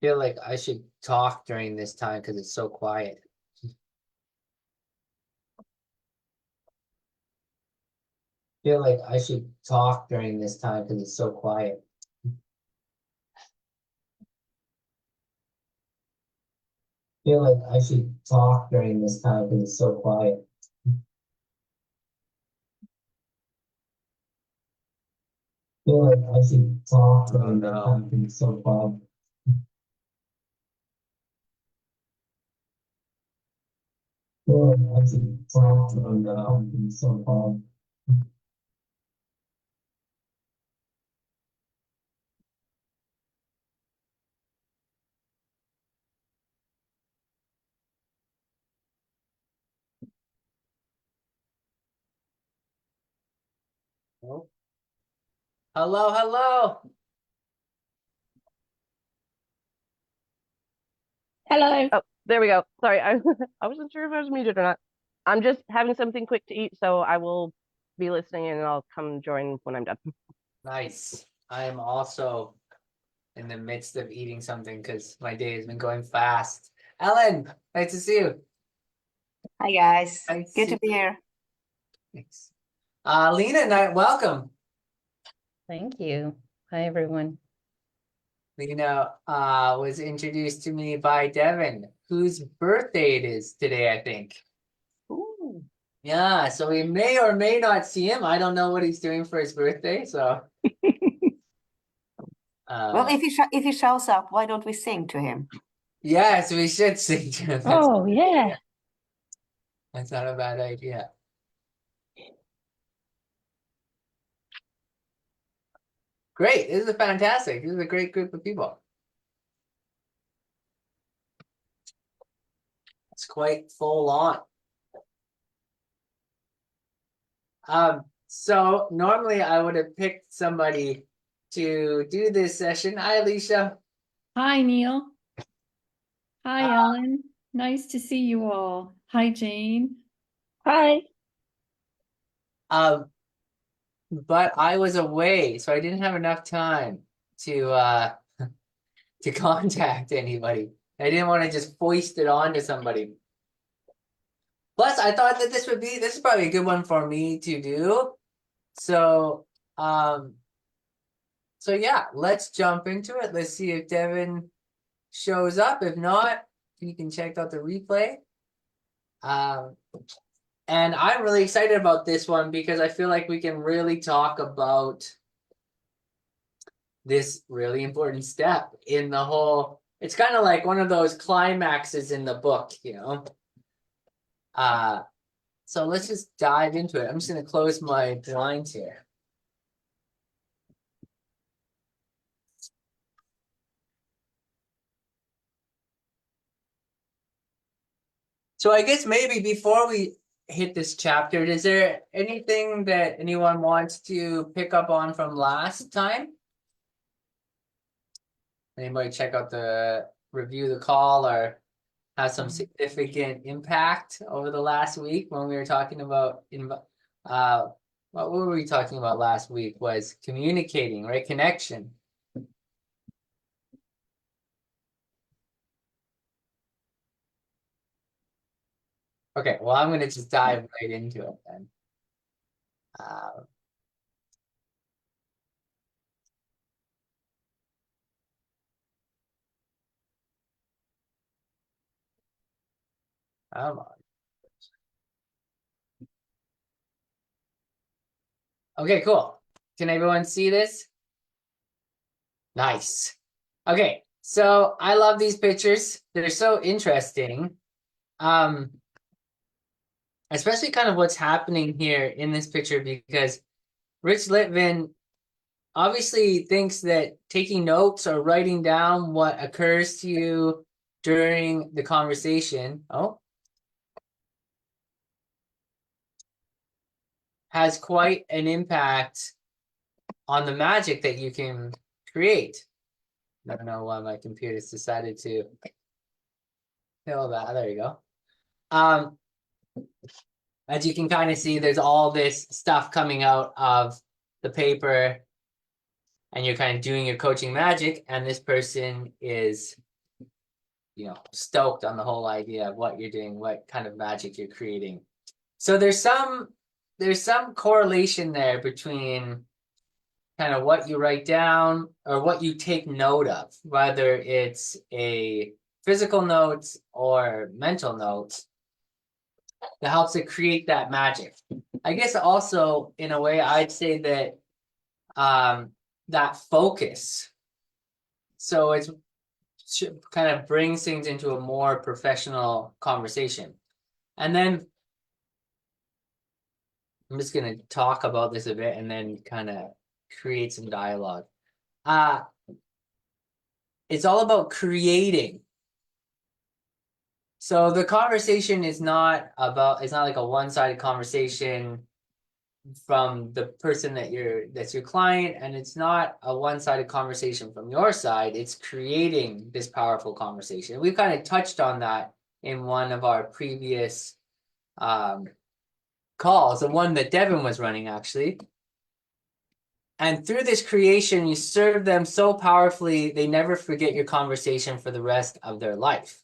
Feel like I should talk during this time because it's so quiet. Feel like I should talk during this time because it's so quiet. Feel like I should talk during this time because it's so quiet. Feel like I should talk during this time because it's so quiet. Feel like I should talk during this time because it's so quiet. Oh. Hello, hello. Hello. Oh, there we go. Sorry, I I wasn't sure if I was muted or not. I'm just having something quick to eat, so I will be listening and I'll come join when I'm done. Nice. I am also in the midst of eating something because my day has been going fast. Ellen, nice to see you. Hi, guys. Nice to Good see to be here. Thanks. Lena, welcome. Thank you. Hi, everyone. Lena was introduced to me by Devin, whose birthday it is today, I think. Ooh. Yeah, so we may or may not see him. I don't know what he's doing for his birthday, so. Well, if he shows up, why don't we sing to him? Yes, we should sing to him. Oh, yeah. That's not a bad idea. Great. This is fantastic. This is a great group of people. It's quite full on. So normally I would have picked somebody to do this session. Hi, Alicia. Hi, Neil. Hi, Ellen. Nice to see you all. Hi, Jane. Hi. But I was away, so I didn't have enough time to to contact anybody. I didn't want to just foist it onto somebody. Plus, I thought that this is probably a good one for me to do. So, so yeah, let's jump into it. Let's see if Devin shows up. If not, you can check out the replay. And I'm really excited about this one because I feel like we can really talk about this really important step in the whole. It's kind of like one of those climaxes in the book, you know. So let's just dive into it. I'm just going to close my blinds here. So I guess maybe before we hit this chapter, is there anything that anyone wants to pick up on from last time? Anybody check out review the call or have some significant impact over the last week when we were talking about what were we talking about last week was communicating, right? Connection. Okay, well, I'm going to just dive right into it then. Come on. Okay, cool. Can everyone see this? Nice. Okay, so I love these pictures. They're so interesting. Especially kind of what's happening here in this picture because Rich Litvin obviously thinks that taking notes or writing down what occurs to you during the conversation has quite an impact on the magic that you can create. I don't know why my computer's decided to kill that. There you go. As you can kind of see, there's all this stuff coming out of the paper and you're kind of doing your coaching magic, and this person is stoked on the whole idea of what you're doing, what kind of magic you're creating. So there's some correlation there between kind of what you write down or what you take note of, whether it's a physical note or mental note, that helps to create that magic. I guess also in a way I'd say that that focus. So it's kind of brings things into a more professional conversation. And then I'm just going to talk about this a bit and then kind of create some dialogue. It's all about creating. So the conversation is not about, it's not like a one-sided conversation from the person that's your client, and it's not a one-sided conversation from your side. It's creating this powerful conversation. We've kind of touched on that in one of our previous calls, the one that Devin was running actually. And through this creation, you serve them so powerfully, they never forget your conversation for the rest of their life.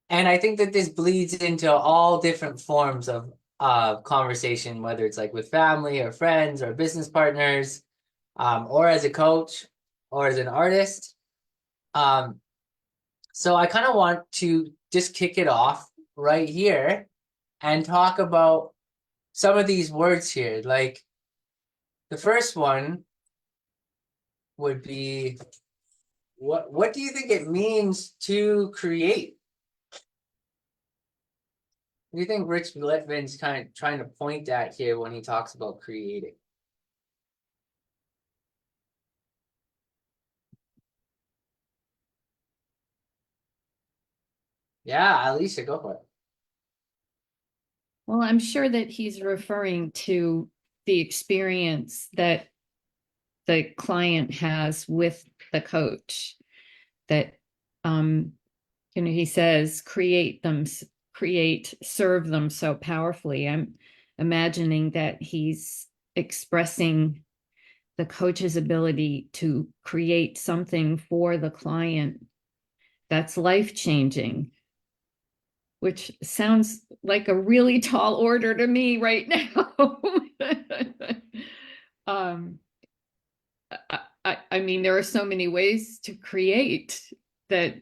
And I think that this bleeds into all different forms of conversation, whether it's like with family or friends or business partners, or as a coach or as an artist. So I kind of want to just kick it off right here and talk about some of these words here. Like the first one would be, what do you think it means to create? What do you think Rich Litvin's kind of trying to point at here when he talks about creating? Yeah, Alicia, go for it. Well, I'm sure that he's referring to the experience that the client has with the coach, that he says serve them so powerfully. I'm imagining that he's expressing the coach's ability to create something for the client that's life-changing, which sounds like a really tall order to me right now. I mean, there are so many ways to create that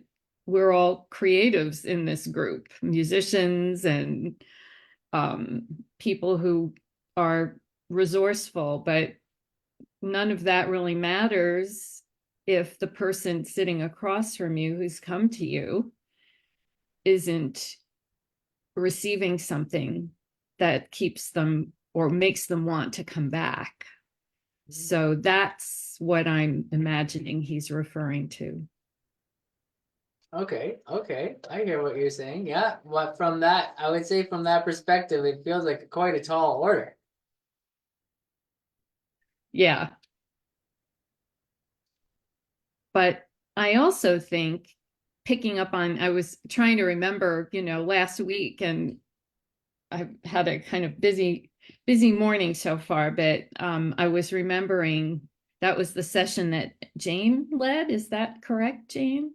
we're all creatives in this group, musicians and people who are resourceful, but none of that really matters if the person sitting across from you who's come to you isn't receiving something that keeps them or makes them want to come back. So that's what I'm imagining he's referring to. Okay, I hear what you're saying. Yeah, from that, I would say from that perspective, it feels like quite a tall order. Yeah. But I also think picking up on, I was trying to remember, last week, and I've had a kind of busy morning so far, but I was remembering that was the session that Jane led. Is that correct, Jane?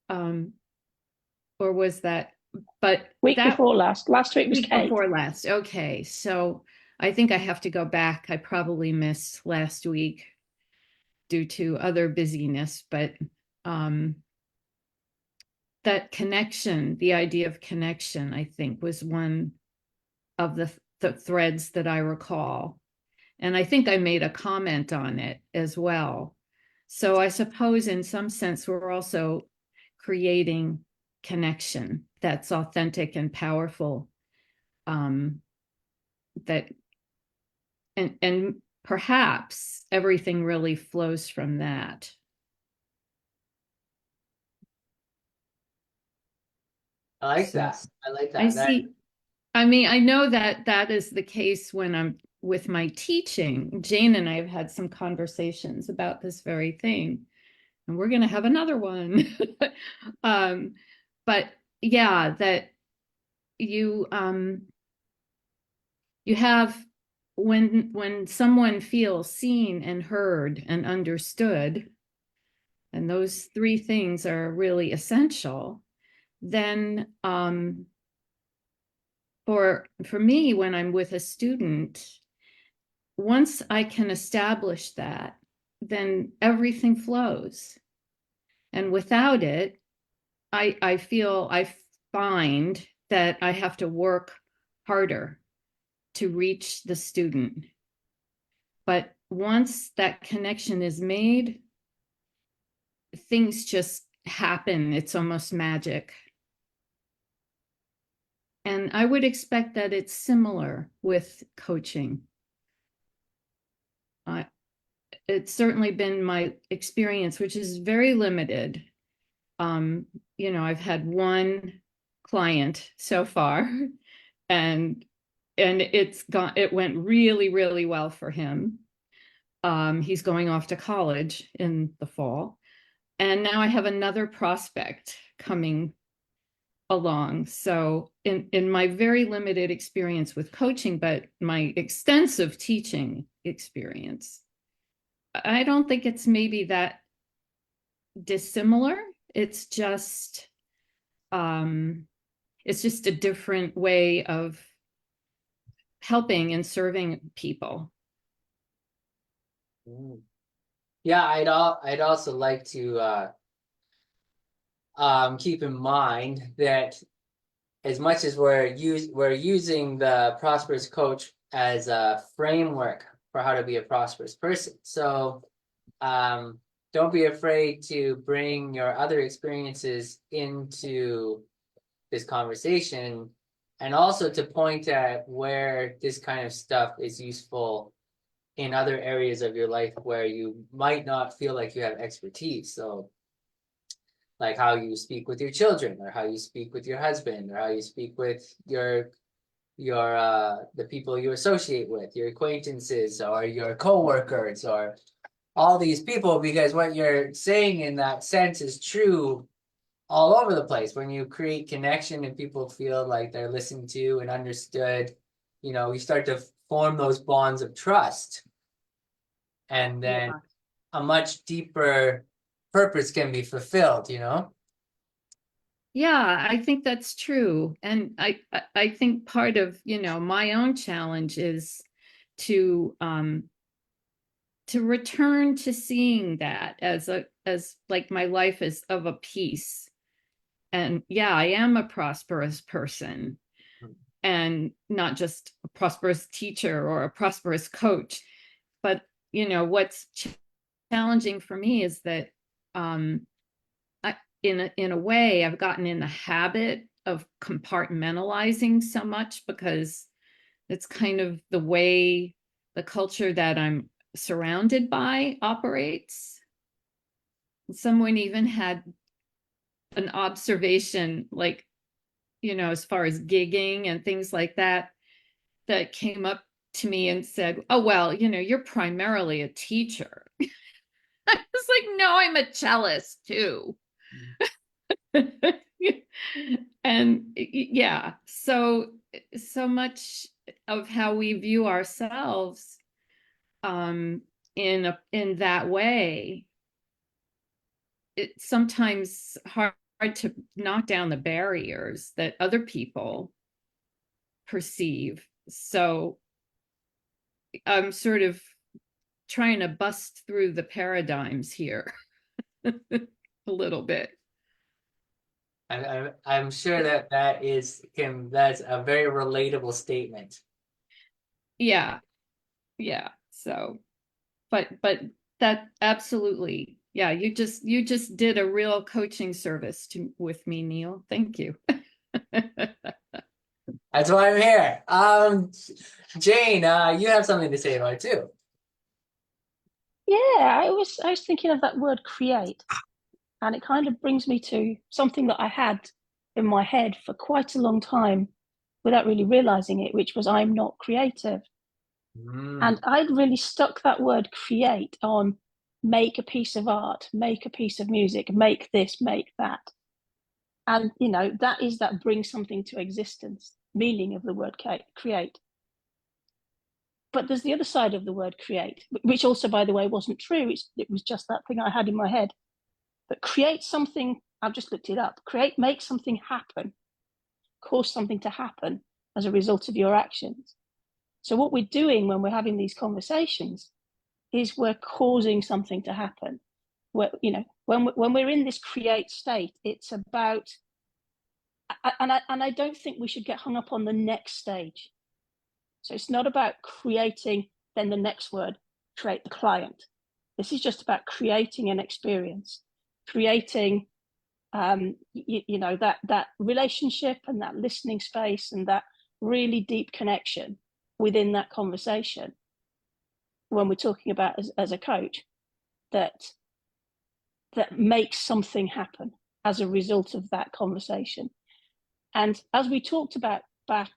Or was that, but Week that before last. Last week was week Kate. before last. Okay, so I think I have to go back. I probably missed last week due to other busyness, but that connection, the idea of connection, I think was one of the threads that I recall. And I think I made a comment on it as well. So I suppose in some sense, we're also creating connection that's authentic and powerful. That and perhaps everything really flows from that. I like that. I like that. I see. I mean, I know that that is the case when I'm with my teaching. Jane and I have had some conversations about this very thing, and we're going to have another one. But yeah, that you you have when someone feels seen and heard and understood, and those three things are really essential, then for me, when I'm with a student, once I can establish that, then everything flows. And without it, I find that I have to work harder to reach the student. But once that connection is made, things just happen. It's almost magic. And I would expect that it's similar with coaching. It's certainly been my experience, which is very limited. I've had one client so far, and it went really, really well for him. He's going off to college in the fall. And now I have another prospect coming along. So in my very limited experience with coaching, but my extensive teaching experience, I don't think it's maybe that dissimilar. It's just a different way of helping and serving people. Yeah, I'd also like to keep in mind that as much as we're using the Prosperous Coach as a framework for how to be a prosperous person. So don't be afraid to bring your other experiences into this conversation, and also to point at where this kind of stuff is useful in other areas of your life where you might not feel like you have expertise. So like how you speak with your children, or how you speak with your husband, or how you speak with your the people you associate with, your acquaintances or your coworkers, or all these people, because what you're saying in that sense is true all over the place. When you create connection and people feel like they're listened to and understood, you start to form those bonds of trust, and then a much deeper purpose can be fulfilled. Yeah, I think that's true. And I think part of, my own challenge is to return to seeing that as like my life is of a piece. And yeah, I am a prosperous person, and not just a prosperous teacher or a prosperous coach. But what's challenging for me is that in a way, I've gotten in the habit of compartmentalizing so much, because it's kind of the way the culture that I'm surrounded by operates. Someone even had an observation, like, as far as gigging and things like that, that came up to me and said, "Oh, well, you're primarily a teacher." I was like, "No, I'm a cellist too." And yeah, so much of how we view ourselves in that way, it's sometimes hard to knock down the barriers that other people perceive. So I'm sort of trying to bust through the paradigms here a little bit. I'm sure that's a very relatable statement. Yeah. So, but that absolutely, yeah, you just did a real coaching service with me, Neil. Thank you. That's why I'm here. Jane, you have something to say about it too. Yeah, I was thinking of that word create, and it kind of brings me to something that I had in my head for quite a long time without really realizing it, which was I'm not creative. And I'd really stuck that word create on make a piece of art, make a piece of music, make this, make that. And, that brings something to existence, meaning of the word create. But there's the other side of the word create, which also, by the way, wasn't true. It was just that thing I had in my head. But create something, I've just looked it up, make something happen, cause something to happen as a result of your actions. So what we're doing when we're having these conversations is we're causing something to happen. When we're in this create state, it's about, and I don't think we should get hung up on the next stage. So it's not about creating, then the next word, create the client. This is just about creating an experience, creating, that relationship and that listening space and that really deep connection within that conversation. When we're talking about as a coach, that makes something happen as a result of that conversation. And as we talked about back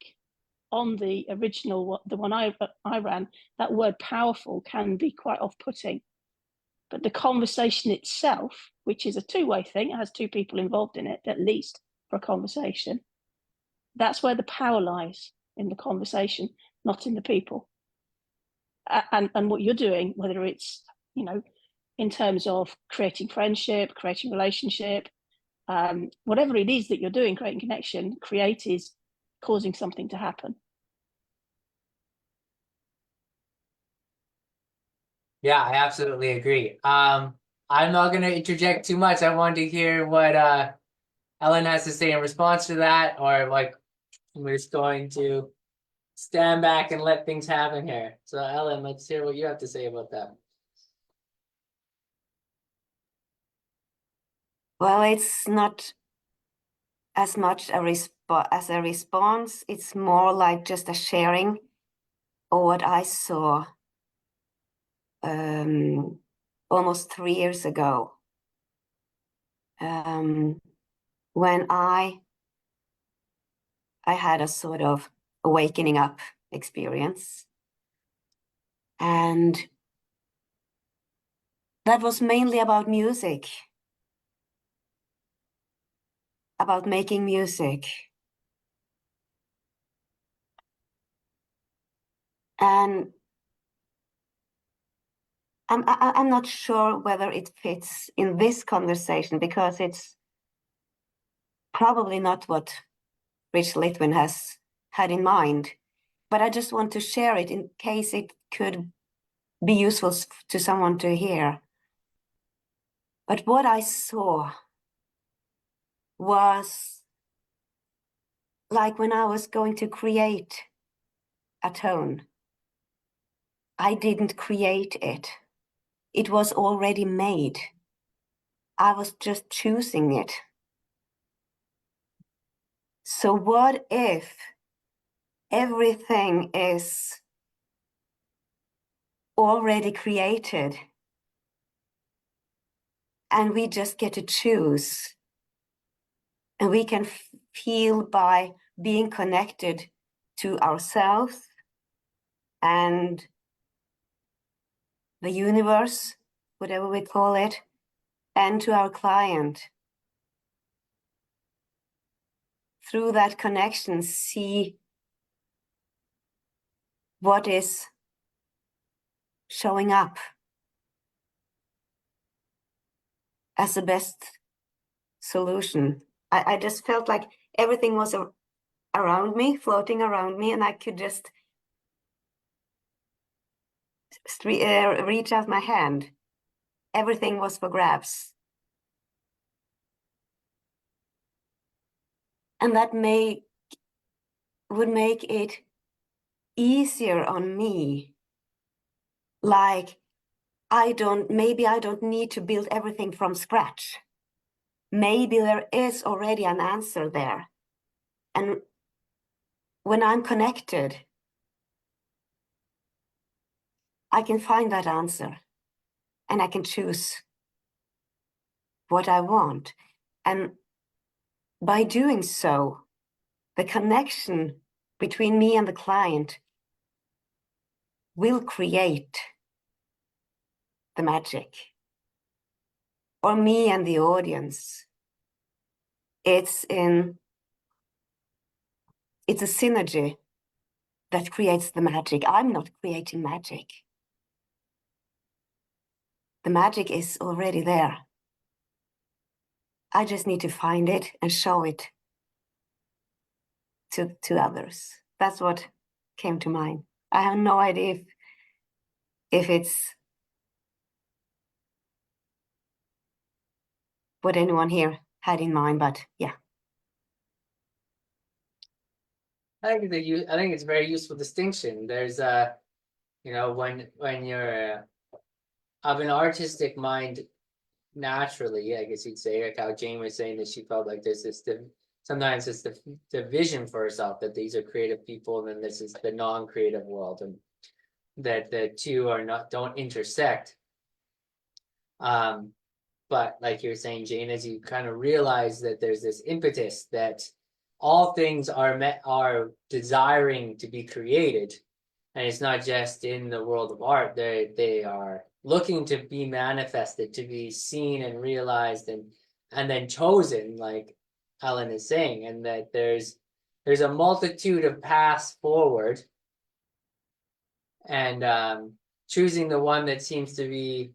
on the original, the one I ran, that word powerful can be quite off-putting. But the conversation itself, which is a two-way thing, it has two people involved in it, at least for a conversation, that's where the power lies, in the conversation, not in the people. And what you're doing, whether it's, in terms of creating friendship, creating relationship, whatever it is that you're doing, creating connection, create is causing something to happen. Yeah, I absolutely agree. I'm not going to interject too much. I wanted to hear what Ellen has to say in response to that, or like we're just going to stand back and let things happen here. So Ellen, let's hear what you have to say about that. Well, it's not as much as a response. It's more like just a sharing of what I saw almost 3 years ago, when I had a sort of awakening up experience, and that was mainly about music, about making music. And I'm not sure whether it fits in this conversation, because it's probably not what Rich Litwin has had in mind. But I just want to share it in case it could be useful to someone to hear. But what I saw was like when I was going to create a tone, I didn't create it. It was already made. I was just choosing it. So what if everything is already created and we just get to choose, and we can feel by being connected to ourselves and the universe, whatever we call it, and to our client. Through that connection, see what is showing up as the best solution. I just felt like everything was around me, floating around me, and I could just reach out my hand. Everything was for grabs. And that would make it easier on me. Like, maybe I don't need to build everything from scratch. Maybe there is already an answer there. And when I'm connected, I can find that answer and I can choose what I want. And by doing so, the connection between me and the client will create the magic. Or me and the audience. It's a synergy that creates the magic. I'm not creating magic. The magic is already there. I just need to find it and show it to others. That's what came to mind. I have no idea if it's what anyone here had in mind, but yeah. I think I think it's a very useful distinction. There's you know, when you're of an artistic mind naturally, I guess you'd say, like how Jane was saying that she felt like there's this sometimes it's the vision for herself that these are creative people, and then this is the non-creative world, and that the two are not don't intersect. But like you're saying, Jane, as you kind of realize that there's this impetus that all things are desiring to be created, and it's not just in the world of art. They are looking to be manifested, to be seen and realized, and then chosen, like Ellen is saying, and that there's a multitude of paths forward, and choosing the one that seems to be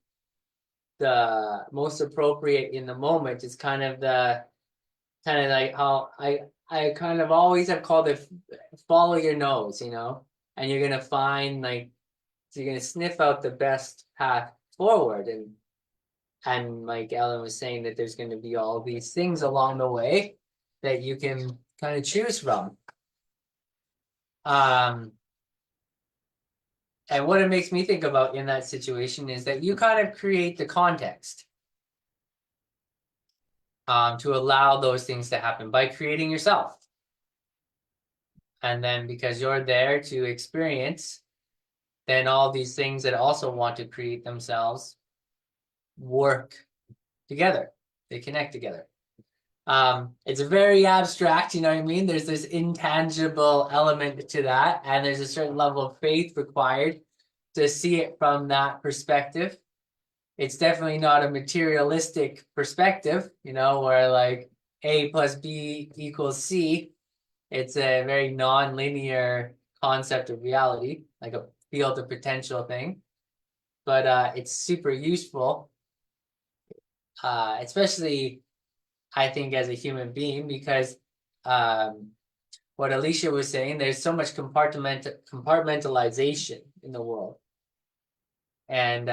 the most appropriate in the moment is kind of like how I kind of always have called it follow your nose, you know, and you're gonna find like you're gonna sniff out the best path forward, and like Ellen was saying that there's gonna be all these things along the way that you can kind of choose from. And what it makes me think about in that situation is that you kind of create the context to allow those things to happen by creating yourself. And then because you're there to experience, then all these things that also want to create themselves work together. They connect together. It's very abstract, you know what I mean? There's this intangible element to that, and there's a certain level of faith required to see it from that perspective. It's definitely not a materialistic perspective, you know, where like A plus B equals C. It's a very non-linear concept of reality, like a field of potential thing. But it's super useful, especially I think as a human being, because what Alicia was saying, there's so much compartmentalization in the world, and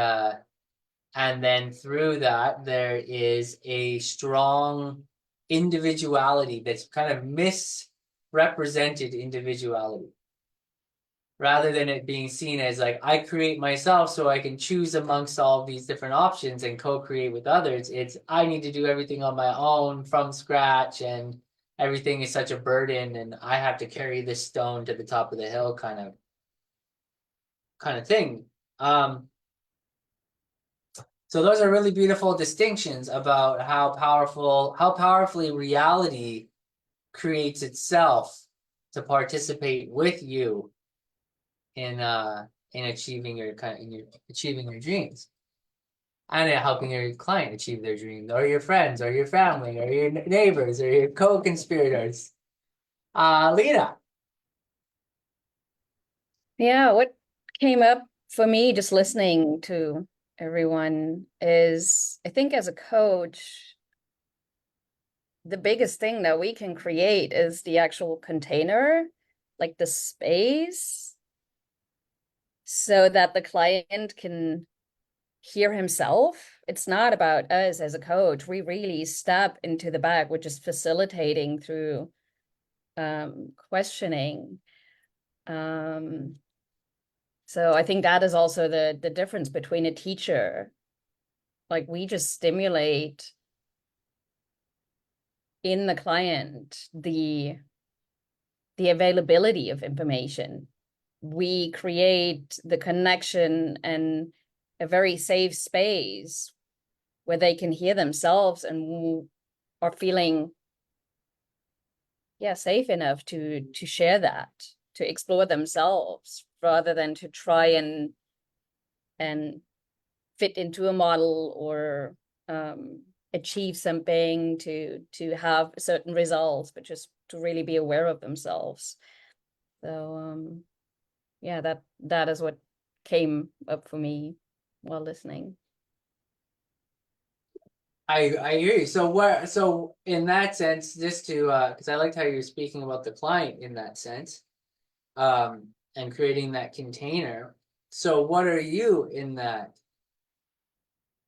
then through that there is a strong individuality that's kind of misrepresented individuality, rather than it being seen as like I create myself so I can choose amongst all these different options and co-create with others. It's I need to do everything on my own from scratch, and everything is such a burden, and I have to carry this stone to the top of the hill kind of thing. So those are really beautiful distinctions about how powerfully reality creates itself to participate with you in achieving your dreams, and helping your client achieve their dreams, or your friends, or your family, or your neighbors, or your co-conspirators. Lena. Yeah, what came up for me just listening to everyone is I think as a coach, the biggest thing that we can create is the actual container, like the space, so that the client can hear himself. It's not about us as a coach. We really step into the back, which is facilitating through questioning. So I think that is also the difference between a teacher. Like we just stimulate in the client the availability of information. We create the connection and a very safe space where they can hear themselves and are feeling safe enough to share that, to explore themselves, rather than to try and fit into a model or achieve something to have certain results, but just to really be aware of themselves. So yeah, that is what came up for me while listening. I hear you. So in that sense, just to because I liked how you were speaking about the client in that sense, and creating that container. So what are you in that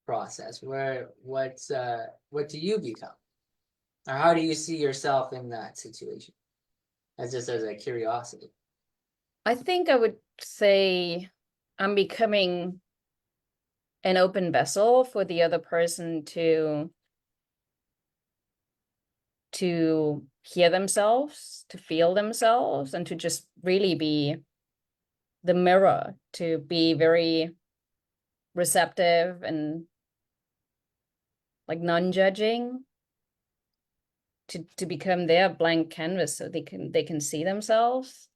process? What do you become? Or how do you see yourself in that situation? As just as a curiosity. I think I would say I'm becoming an open vessel for the other person to hear themselves, to feel themselves, and to just really be the mirror, to be very receptive and like non-judging, to become their blank canvas so they can see themselves.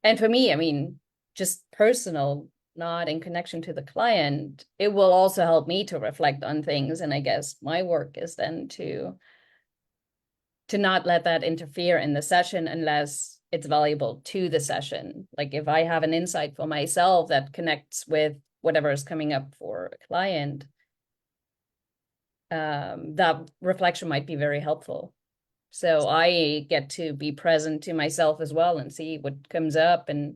And for me, I mean, just personal, not in connection to the client, it will also help me to reflect on things. And I guess my work is then to not let that interfere in the session unless it's valuable to the session. Like if I have an insight for myself that connects with whatever is coming up for a client, that reflection might be very helpful. So I get to be present to myself as well and see what comes up and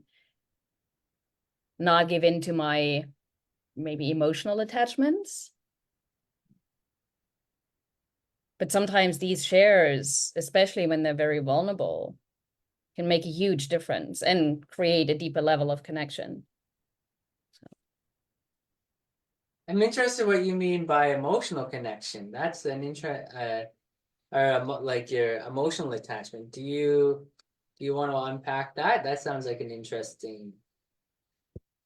not give in to my maybe emotional attachments. But sometimes these shares, especially when they're very vulnerable, can make a huge difference and create a deeper level of connection. I'm interested what you mean by emotional connection. That's an like your emotional attachment. Do you want to unpack that? That sounds like an interesting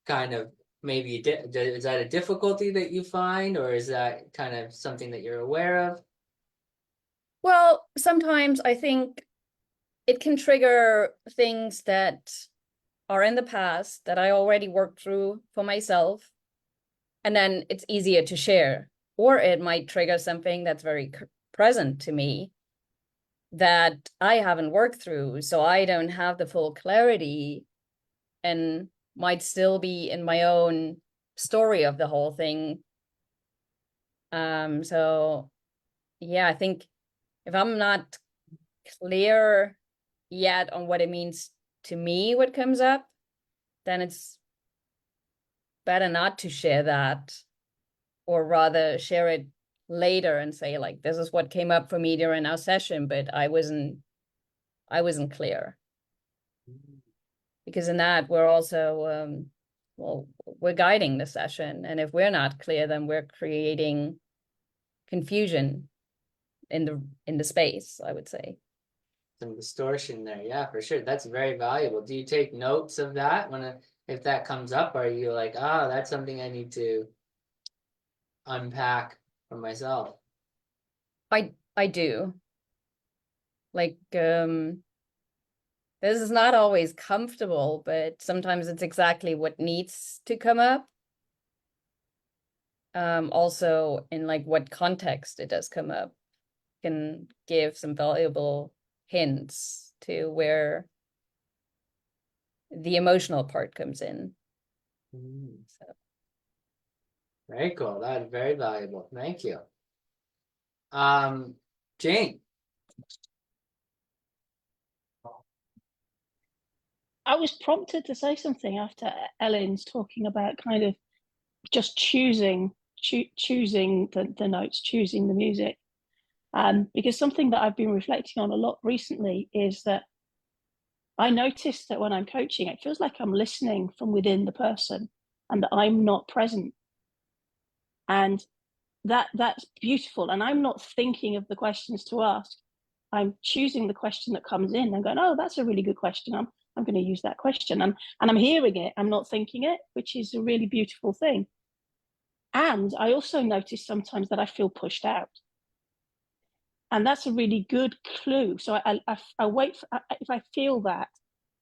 kind of maybe is that a difficulty that you find, or is that kind of something that you're aware of? Well, sometimes I think it can trigger things that are in the past that I already worked through for myself, and then it's easier to share. Or it might trigger something that's very present to me that I haven't worked through, so I don't have the full clarity and might still be in my own story of the whole thing. So yeah, I think if I'm not clear yet on what it means to me, what comes up, then it's better not to share that, or rather share it later and say like, this is what came up for me during our session, but I wasn't clear. Because in that we're also well, we're guiding the session, and if we're not clear, then we're creating confusion in the space, I would say. Some distortion there, yeah, for sure. That's very valuable. Do you take notes of that if that comes up? Are you like, that's something I need to unpack for myself? I do. Like this is not always comfortable, but sometimes it's exactly what needs to come up. Also in like what context it does come up can give some valuable hints to where the emotional part comes in. So. Very cool. That is very valuable. Thank you. Jane. I was prompted to say something after Ellen's talking about kind of just choosing the notes, choosing the music. Because something that I've been reflecting on a lot recently is that I noticed that when I'm coaching, it feels like I'm listening from within the person and that I'm not present. And that's beautiful. And I'm not thinking of the questions to ask. I'm choosing the question that comes in and going, oh, that's a really good question. I'm going to use that question. And I'm hearing it. I'm not thinking it, which is a really beautiful thing. And I also notice sometimes that I feel pushed out. And that's a really good clue. So I wait for, if I feel that,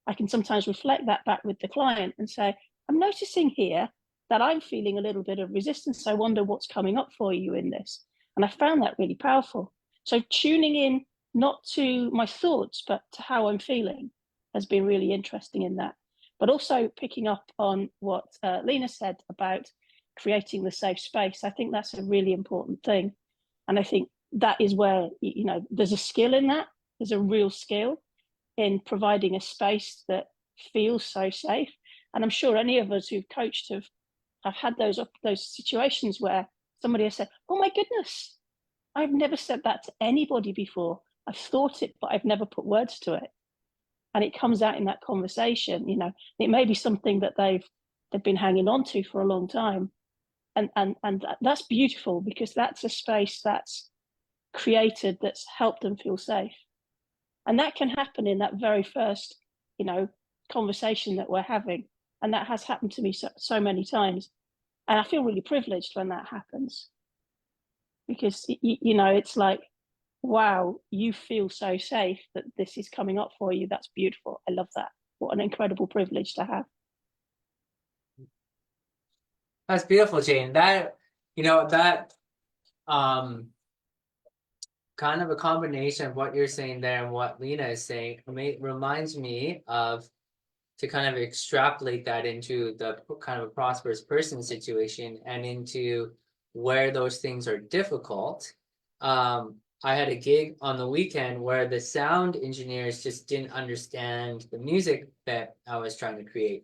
I can sometimes reflect that back with the client and say, I'm noticing here that I'm feeling a little bit of resistance. I wonder what's coming up for you in this. And I found that really powerful. So tuning in, not to my thoughts, but to how I'm feeling has been really interesting in that. But also picking up on what Lena said about creating the safe space. I think that's a really important thing. And I think that is where, you know, there's a skill in that. There's a real skill in providing a space that feels so safe. And I'm sure any of us who've coached have had those situations where somebody has said, "Oh my goodness, I've never said that to anybody before. I've thought it, but I've never put words to it." And it comes out in that conversation. You know, it may be something that they've been hanging on to for a long time, and that's beautiful, because that's a space that's created that's helped them feel safe. And that can happen in that very first, you know, conversation that we're having. And that has happened to me so many times. And I feel really privileged when that happens, because, you know, it's like, wow, you feel so safe that this is coming up for you. That's beautiful. I love that. What an incredible privilege to have. That's beautiful, Jane. That, you know, that kind of a combination of what you're saying there and what Lena is saying reminds me of, to kind of extrapolate that into the kind of a prosperous person situation and into where those things are difficult. I had a gig on the weekend where the sound engineers just didn't understand the music that I was trying to create,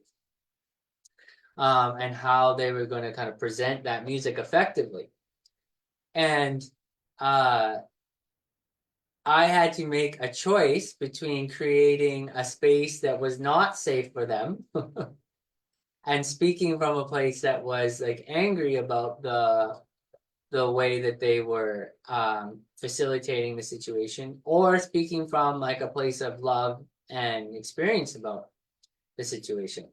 and how they were going to kind of present that music effectively. And I had to make a choice between creating a space that was not safe for them and speaking from a place that was like angry about the way that they were facilitating the situation, or speaking from like a place of love and experience about the situation.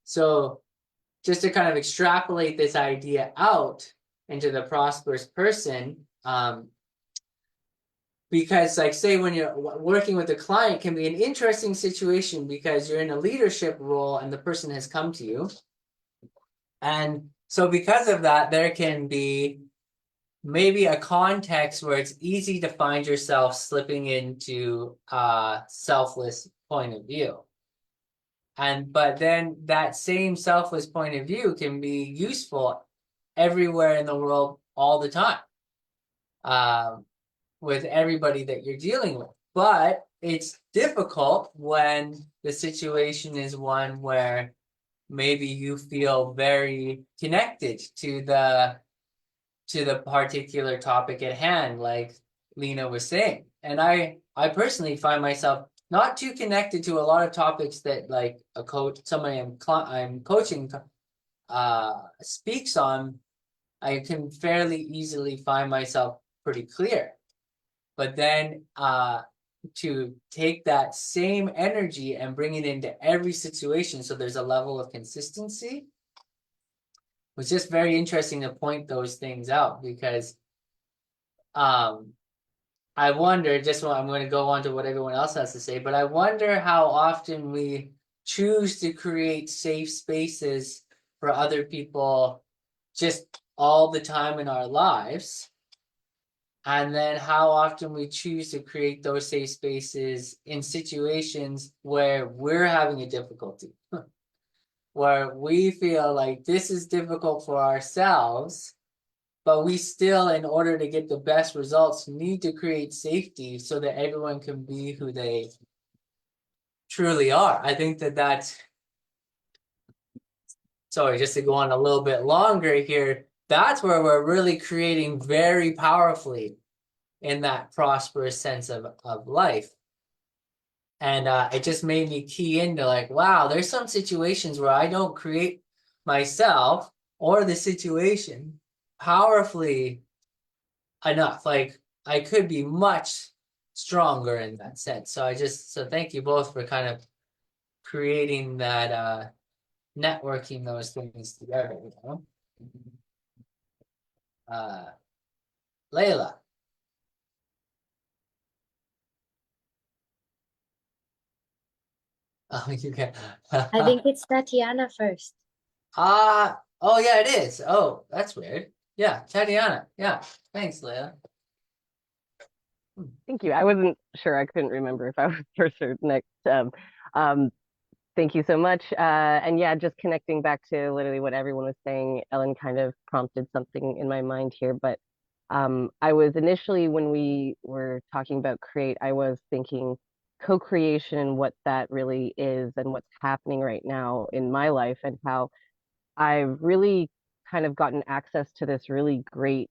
So just to kind of extrapolate this idea out into the prosperous person, because like say when you're working with a client can be an interesting situation because you're in a leadership role and the person has come to you. And so because of that, there can be maybe a context where it's easy to find yourself slipping into a selfless point of view. But then that same selfless point of view can be useful everywhere in the world all the time, with everybody that you're dealing with. But it's difficult when the situation is one where maybe you feel very connected to the particular topic at hand, like Lena was saying. And I personally find myself not too connected to a lot of topics that like a coach, somebody I'm coaching speaks on. I can fairly easily find myself pretty clear. But then to take that same energy and bring it into every situation so there's a level of consistency was just very interesting to point those things out, because I wonder, I'm going to go on to what everyone else has to say, but I wonder how often we choose to create safe spaces for other people just all the time in our lives. And then how often we choose to create those safe spaces in situations where we're having a difficulty, where we feel like this is difficult for ourselves, but we still, in order to get the best results, need to create safety so that everyone can be who they truly are. I think that's, sorry, just to go on a little bit longer here, that's where we're really creating very powerfully in that prosperous sense of life. And it just made me key into like, wow, there's some situations where I don't create myself or the situation powerfully enough. Like I could be much stronger in that sense. So thank you both for kind of creating that networking those things together, you know. Layla. Oh, you can. I think it's Tatiana first. Oh yeah, it is. Oh, that's weird. Yeah, Tatiana. Yeah, thanks, Layla. Thank you. I wasn't sure. I couldn't remember if I was first or next. Thank you so much. And yeah, just connecting back to literally what everyone was saying, Ellen kind of prompted something in my mind here. But I was initially, when we were talking about create, I was thinking co-creation and what that really is and what's happening right now in my life and how I've really kind of gotten access to this really great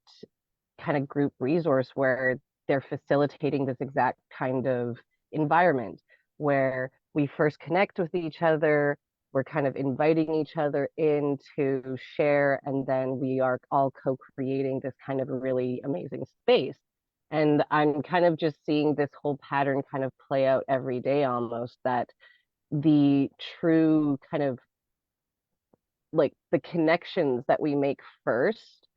kind of group resource where they're facilitating this exact kind of environment where we first connect with each other, we're kind of inviting each other in to share, and then we are all co-creating this kind of really amazing space. And I'm kind of just seeing this whole pattern kind of play out every day almost, that the true kind of like the connections that we make first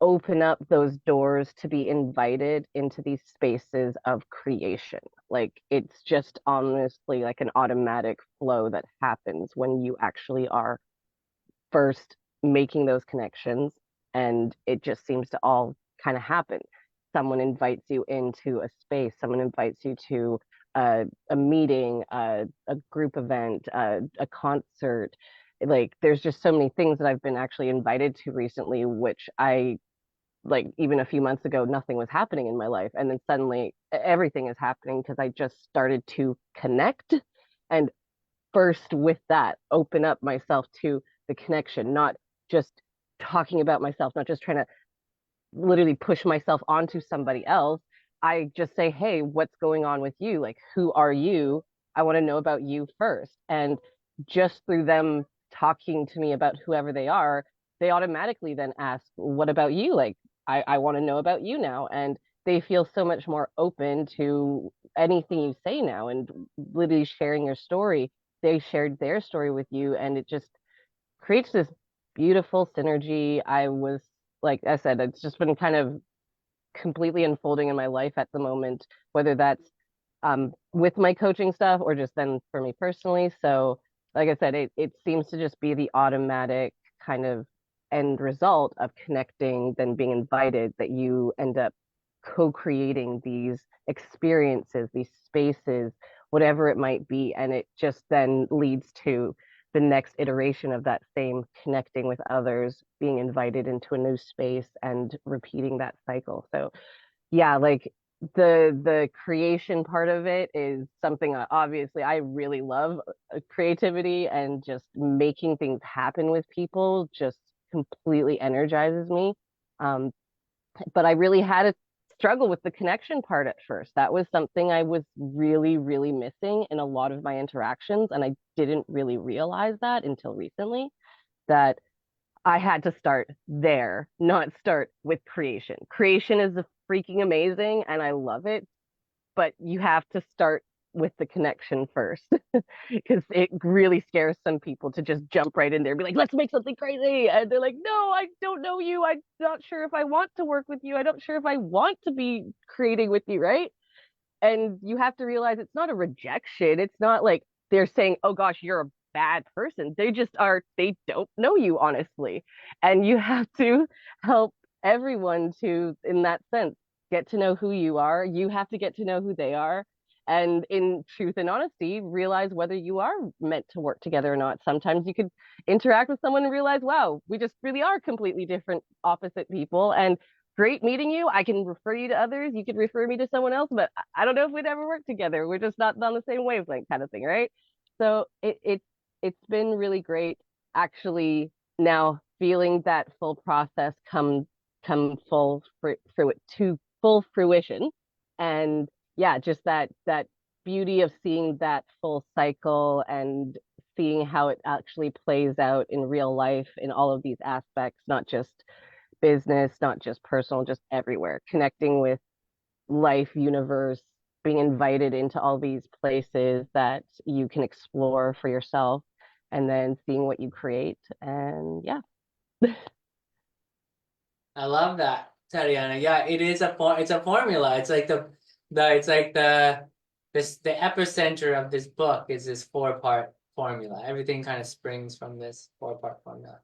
open up those doors to be invited into these spaces of creation. Like it's just honestly like an automatic flow that happens when you actually are first making those connections, and it just seems to all kind of happen. Someone invites you into a space, someone invites you to a meeting, a group event, a concert. Like there's just so many things that I've been actually invited to recently, which I like even a few months ago, nothing was happening in my life. And then suddenly everything is happening because I just started to connect. And first, with that, open up myself to the connection, not just talking about myself, not just trying to literally push myself onto somebody else. I just say, hey, what's going on with you? Like, who are you? I want to know about you first. And just through them talking to me about whoever they are, they automatically then ask, what about you? Like, I want to know about you now. And they feel so much more open to anything you say now and literally sharing your story. They shared their story with you, and it just creates this beautiful synergy. I was, like I said, it's just been kind of completely unfolding in my life at the moment, whether that's with my coaching stuff or just then for me personally. So, like I said, it seems to just be the automatic kind of end result of connecting, then being invited, that you end up co-creating these experiences, these spaces, whatever it might be. And it just then leads to the next iteration of that same connecting with others, being invited into a new space and repeating that cycle. So yeah, like the creation part of it is something obviously I really love. Creativity and just making things happen with people just completely energizes me. Um, but I really had a struggle with the connection part at first. That was something I was really, really missing in a lot of my interactions. And I didn't really realize that until recently, that I had to start there, not start with creation. Creation is freaking amazing and I love it, but you have to start with the connection first because it really scares some people to just jump right in there and be like, let's make something crazy. And they're like, no, I don't know you. I'm not sure if I want to work with you. I'm not sure if I want to be creating with you, right? And you have to realize it's not a rejection. It's not like they're saying, oh gosh, you're a bad person. They just are, they don't know you, honestly. And you have to help everyone to, in that sense, get to know who you are. You have to get to know who they are. And in truth and honesty, realize whether you are meant to work together or not. Sometimes you could interact with someone and realize, wow, we just really are completely different, opposite people. And great meeting you. I can refer you to others. You could refer me to someone else, but I don't know if we'd ever work together. We're just not on the same wavelength, kind of thing, right? So it's been really great actually now feeling that full process come to full fruition. And yeah, just that beauty of seeing that full cycle and seeing how it actually plays out in real life in all of these aspects, not just business, not just personal, just everywhere, connecting with life, universe, being invited into all these places that you can explore for yourself, and then seeing what you create. And yeah. I love that, Tatiana. Yeah, it is it's a formula. It's like the epicenter of this book is this 4-part formula. Everything kind of springs from this 4-part formula.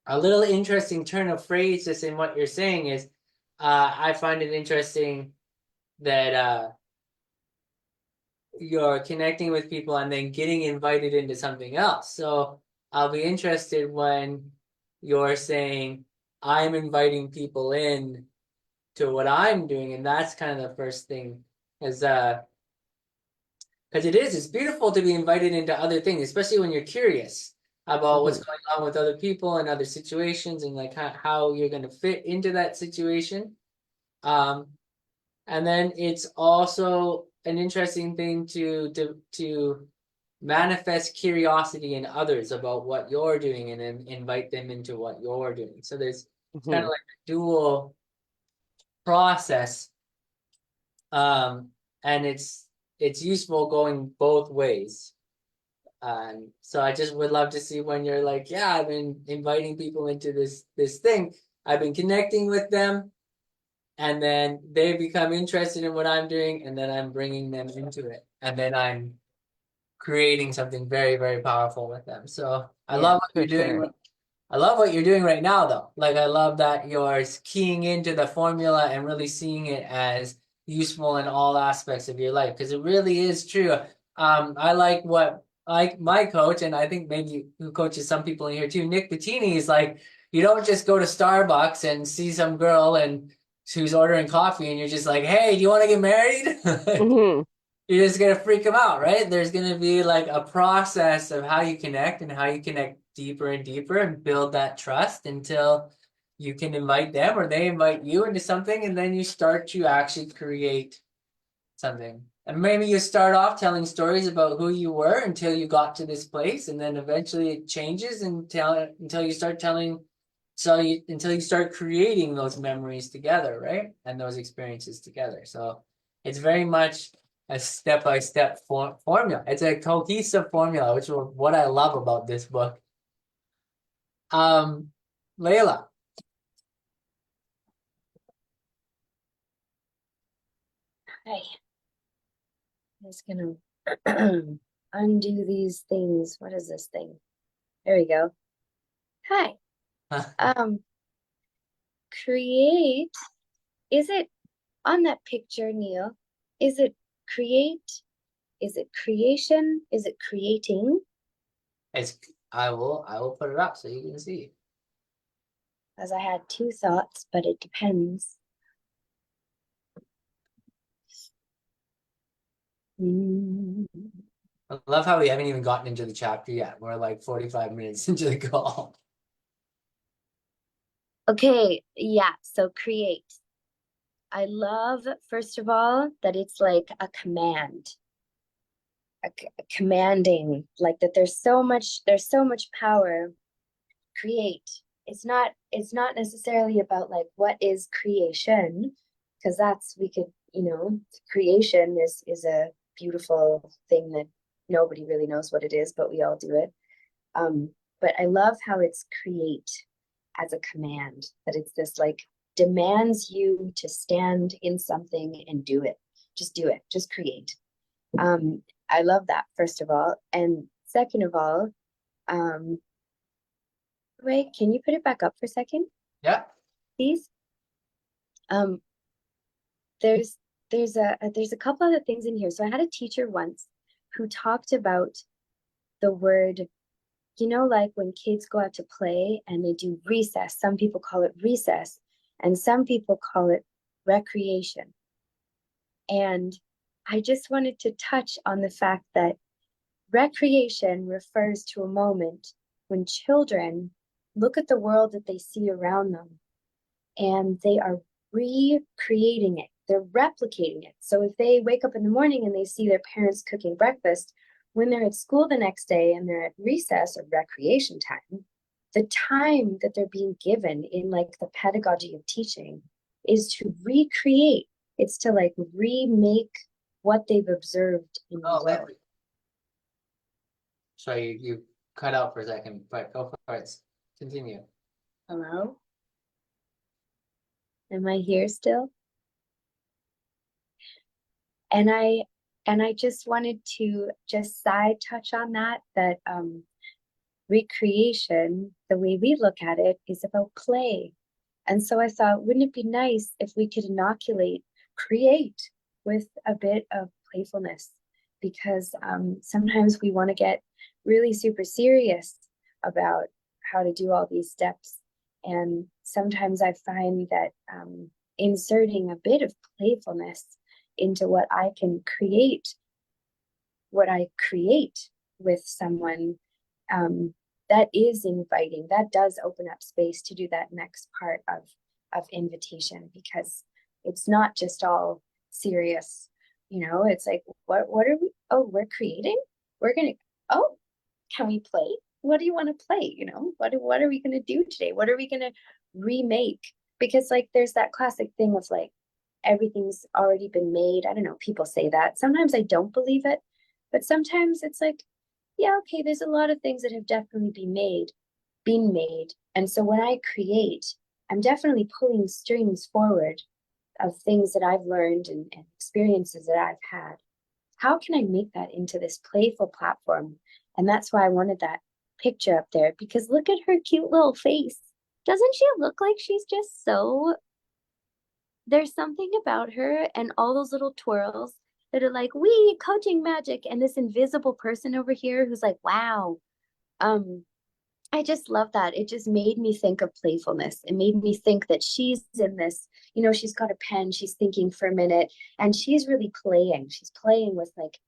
A little interesting turn of phrase just in what you're saying is I find it interesting that you're connecting with people and then getting invited into something else. So I'll be interested when you're saying I'm inviting people in to what I'm doing, and that's kind of the first thing, is because it's beautiful to be invited into other things, especially when you're curious about what's going on with other people and other situations, and like how you're going to fit into that situation. And then it's also an interesting thing to manifest curiosity in others about what you're doing, and then invite them into what you're doing. So there's kind of like a dual process, and it's useful going both ways. So I just would love to see when you're like, yeah, I've been inviting people into this thing. I've been connecting with them, and then they become interested in what I'm doing, and then I'm bringing them into it, and then I'm creating something very, very powerful with them. So I love what you're doing. I love what you're doing right now, though. Like, I love that you're keying into the formula and really seeing it as useful in all aspects of your life, because it really is true. I like my coach, and I think maybe who coaches some people in here too, Nick Bettini, is like, you don't just go to Starbucks and see some girl and who's ordering coffee, and you're just like, hey, do you want to get married? You're just gonna freak them out, right? There's gonna be like a process of how you connect, and how you connect deeper and deeper, and build that trust until you can invite them or they invite you into something, and then you start to actually create something. And maybe you start off telling stories about who you were until you got to this place, and then eventually it changes until you start until you start creating those memories together, right? And those experiences together. So it's very much a step-by-step formula. It's a cohesive formula, which is what I love about this book. Layla. Hi. I'm just gonna undo these things. What is this thing? There we go. Hi. Create. Is it on that picture, Neil? Is it create? Is it creation? Is it creating? I will put it up so you can see. As I had two thoughts, but it depends. I love how we haven't even gotten into the chapter yet. We're like 45 minutes into the call. Okay, yeah, so create. I love, first of all, that it's like a command. A commanding, like that there's so much power. Create. It's not necessarily about like what is creation, because that's, we could, creation is a beautiful thing that nobody really knows what it is, but we all do it. But I love how it's create as a command, that it's this like demands you to stand in something and do it. Just do it. Just create. I love that, first of all. And second of all, wait, can you put it back up for a second? Yeah. Please. There's a couple other things in here. So I had a teacher once who talked about the word, like when kids go out to play and they do recess. Some people call it recess, and some people call it recreation. And I just wanted to touch on the fact that recreation refers to a moment when children look at the world that they see around them and they are recreating it. They're replicating it. So if they wake up in the morning and they see their parents cooking breakfast, when they're at school the next day and they're at recess or recreation time, the time that they're being given in like the pedagogy of teaching is to recreate. It's to like remake what they've observed in the world. Sorry, you cut out for a second, but go for it. Continue. Hello? Am I here still? And I just wanted to just side touch on that recreation, the way we look at it, is about play. And so I thought, wouldn't it be nice if we could inoculate, create with a bit of playfulness? because sometimes we want to get really super serious about how to do all these steps. And sometimes I find that inserting a bit of playfulness into what I create with someone, that is inviting. That does open up space to do that next part of invitation, because it's not just all serious. It's like, what are we? Oh, we're creating. We're gonna. Oh, can we play? What do you want to play? What are we gonna do today? What are we gonna remake? Because like, there's that classic thing of like, everything's already been made. I don't know. People say that. Sometimes I don't believe it, but sometimes it's like, yeah, okay, there's a lot of things that have definitely been made. And so when I create, I'm definitely pulling strings forward of things that I've learned and experiences that I've had. How can I make that into this playful platform? And that's why I wanted that picture up there, because look at her cute little face. Doesn't she look like she's just so, there's something about her and all those little twirls that are like, we coaching magic, and this invisible person over here who's like, wow. I just love that. It just made me think of playfulness. It made me think that she's in this, she's got a pen, she's thinking for a minute, and she's really playing. She's playing with like,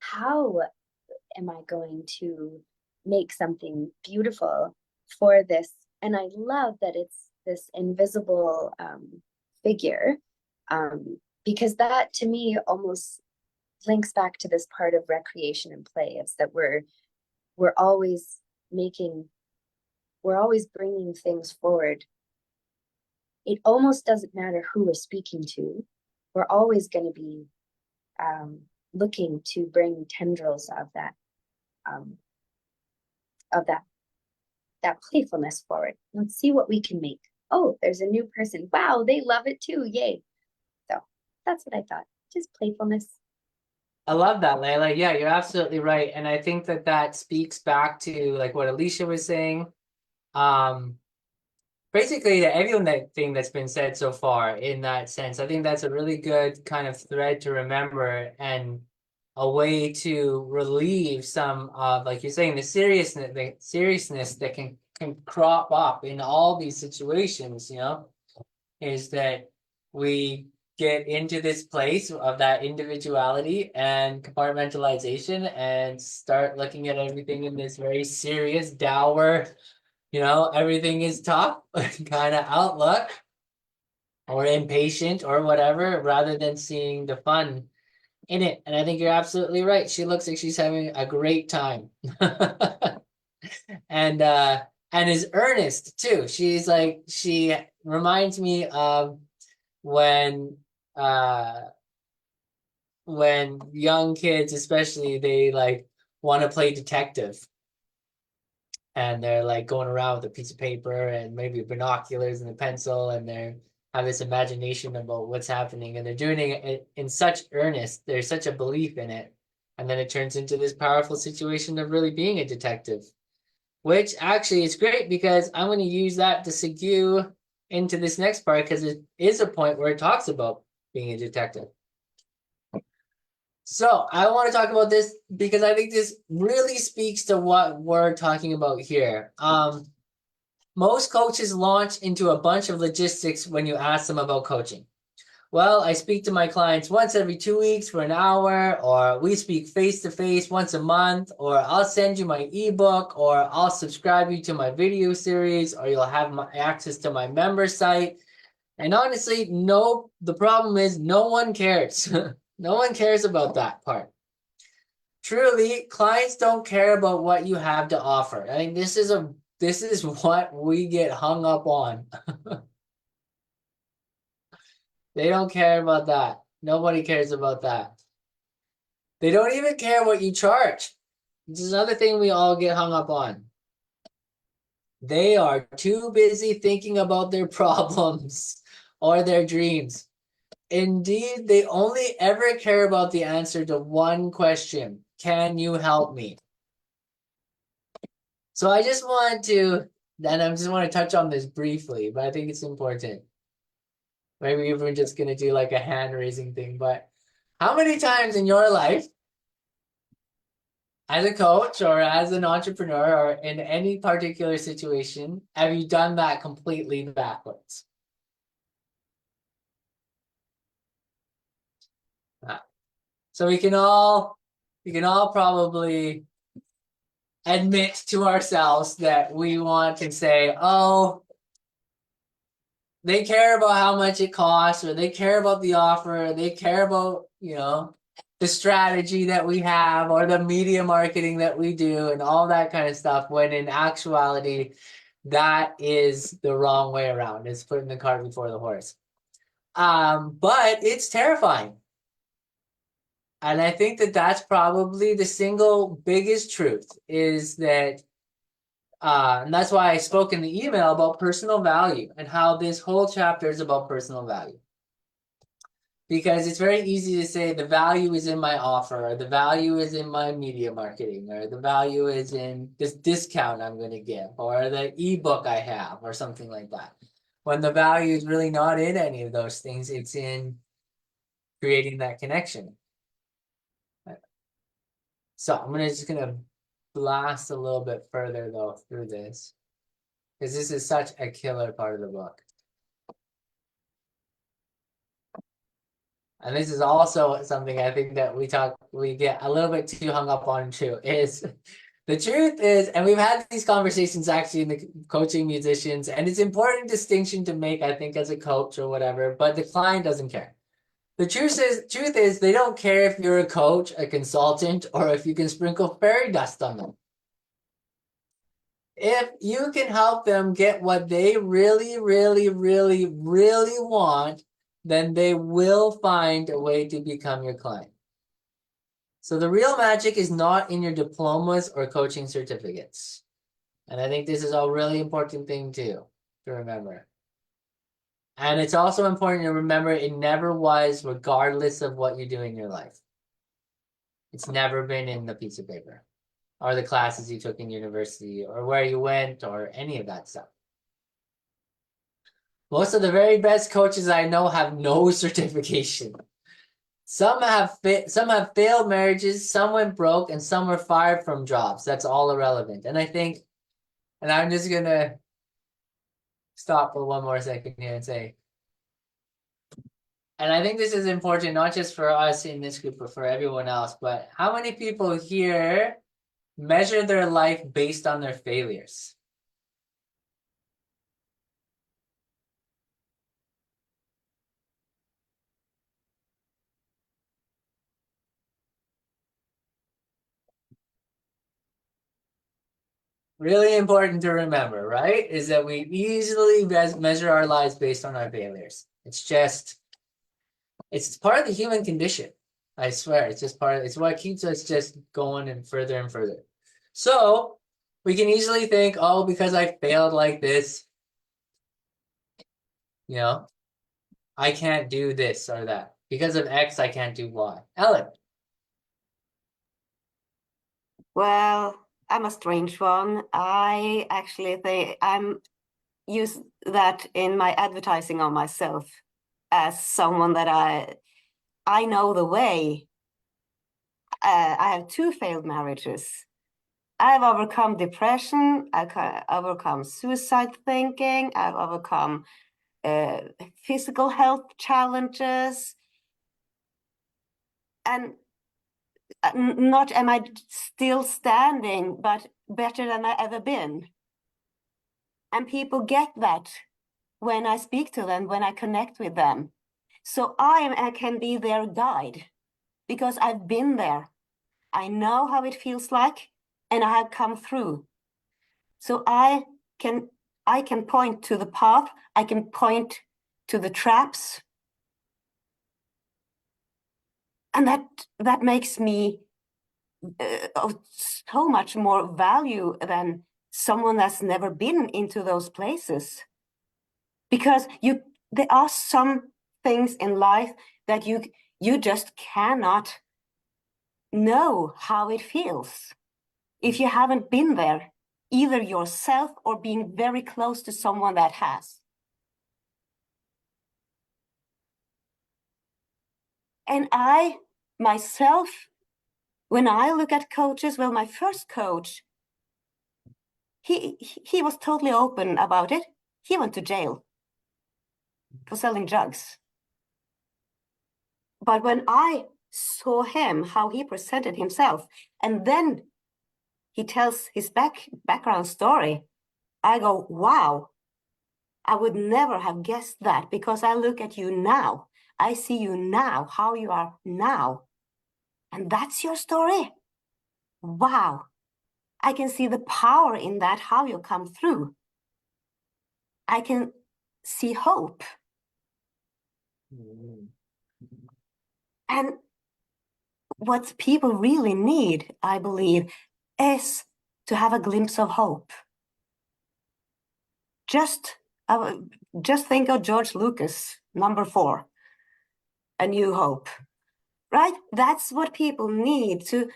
how am I going to make something beautiful for this? And I love that it's this invisible figure, because that to me almost links back to this part of recreation and play. It's that we're always bringing things forward. It almost doesn't matter who we're speaking to. We're always going to be looking to bring tendrils of that playfulness forward. Let's see what we can make. Oh, there's a new person. Wow, they love it too. Yay. So that's what I thought. Just playfulness. I love that, Layla. Yeah, you're absolutely right. And I think that speaks back to like what Alicia was saying. Basically to everything that's been said so far in that sense. I think that's a really good kind of thread to remember, and a way to relieve some of, like you're saying, the seriousness that can crop up in all these situations, is that we get into this place of that individuality and compartmentalization and start looking at everything in this very serious, dour, everything is tough kind of outlook, or impatient or whatever, rather than seeing the fun in it. And I think you're absolutely right. She looks like she's having a great time. And is earnest too. She reminds me of when young kids, especially, they like want to play detective, and they're like going around with a piece of paper and maybe binoculars and a pencil, and they have this imagination about what's happening, and they're doing it in such earnest. There's such a belief in it, and then it turns into this powerful situation of really being a detective, which actually is great, because I'm going to use that to segue into this next part, because it is a point where it talks about being a detective. So I want to talk about this because I think this really speaks to what we're talking about here. Most coaches launch into a bunch of logistics when you ask them about coaching. Well, I speak to my clients once every 2 weeks for an hour, or we speak face-to-face once a month, or I'll send you my ebook, or I'll subscribe you to my video series, or you'll have access to my member site. And honestly, the problem is no one cares. No one cares about that part. Truly, clients don't care about what you have to offer. I think this is what we get hung up on. They don't care about that. Nobody cares about that. They don't even care what you charge. This is another thing we all get hung up on. They are too busy thinking about their problems or their dreams. Indeed, they only ever care about the answer to one question: can you help me? So I just want to touch on this briefly, but I think it's important. Maybe we're just going to do like a hand raising thing, but how many times in your life as a coach or as an entrepreneur or in any particular situation, have you done that completely backwards? So we can all probably admit to ourselves that we want to say, oh, they care about how much it costs, or they care about the offer, or they care about, the strategy that we have, or the media marketing that we do, and all that kind of stuff, when in actuality, that is the wrong way around. It's putting the cart before the horse. But it's terrifying. And I think that that's probably the single biggest truth, is that and that's why I spoke in the email about personal value and how this whole chapter is about personal value. Because it's very easy to say the value is in my offer, or the value is in my media marketing, or the value is in this discount I'm going to give, or the ebook I have, or something like that. When the value is really not in any of those things, it's in creating that connection. So I'm just gonna blast a little bit further though through this, because this is such a killer part of the book. And this is also something I think that we get a little bit too hung up on too, is the truth is, and we've had these conversations actually in the coaching musicians, and it's important distinction to make, I think, as a coach or whatever, but the client doesn't care. The truth is they don't care if you're a coach, a consultant, or if you can sprinkle fairy dust on them. If you can help them get what they really, really, really, really want, then they will find a way to become your client. So the real magic is not in your diplomas or coaching certificates. And I think this is a really important thing too, to remember. And it's also important to remember it never was, regardless of what you do in your life. It's never been in the piece of paper, or the classes you took in university, or where you went, or any of that stuff. Most of the very best coaches I know have no certification. Some have failed marriages, some went broke, and some were fired from jobs. That's all irrelevant. And I think, and I'm just gonna stop for one more second here and say, and I think this is important, not just for us in this group, but for everyone else, but how many people here measure their life based on their failures? Really important to remember, right? Is that we easily measure our lives based on our failures. It's part of the human condition. I swear, it's just it's what keeps us just going and further. So we can easily think, oh, because I failed like this, I can't do this or that. Because of X, I can't do Y. Ellen. Well, I'm a strange one. I actually think I'm use that in my advertising on myself as someone that I know the way. I have 2 failed marriages. I've overcome depression. I've overcome suicide thinking. I've overcome physical health challenges. And not am I still standing, but better than I ever been. And people get that when I speak to them, when I connect with them. So I can be their guide because I've been there. I know how it feels like, and I have come through. So I can point to the path. I can point to the traps, and that makes me of so much more value than someone that's never been into those places. Because there are some things in life that you just cannot know how it feels if you haven't been there, either yourself or being very close to someone that has. And I myself when I look at coaches, well, my first coach, he was totally open about it. He went to jail for selling drugs. But when I saw him, how he presented himself, and then he tells his background story, I go, wow, I would never have guessed that, because I look at you now. I see you now, how you are now. And that's your story? Wow. I can see the power in that, how you come through. I can see hope. Mm. And what people really need, I believe, is to have a glimpse of hope. Just think of George Lucas, number 4, A New Hope, right? That's what people need, to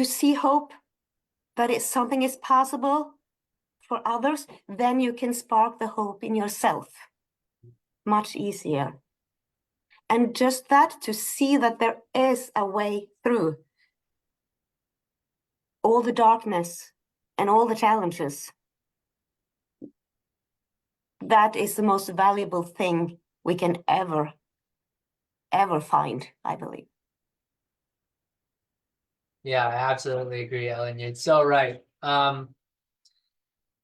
see hope, that something is possible for others. Then you can spark the hope in yourself much easier. And just that, to see that there is a way through all the darkness and all the challenges. That is the most valuable thing we can ever find, I believe. Yeah, I absolutely agree, Ellen. You're so right.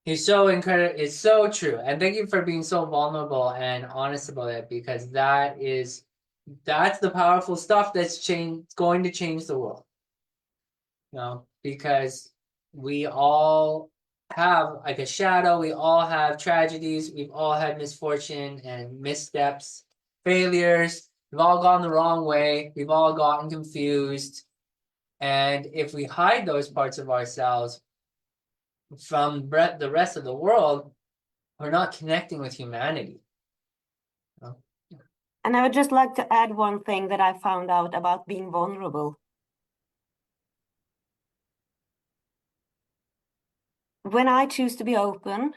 He's so incredible. It's so true. And thank you for being so vulnerable and honest about it, because that's the powerful stuff that's going to change the world. Because we all have like a shadow, we all have tragedies, we've all had misfortune and missteps, failures, we've all gone the wrong way, we've all gotten confused. And if we hide those parts of ourselves from the rest of the world, we're not connecting with humanity. And I would just like to add one thing that I found out about being vulnerable. When I choose to be open,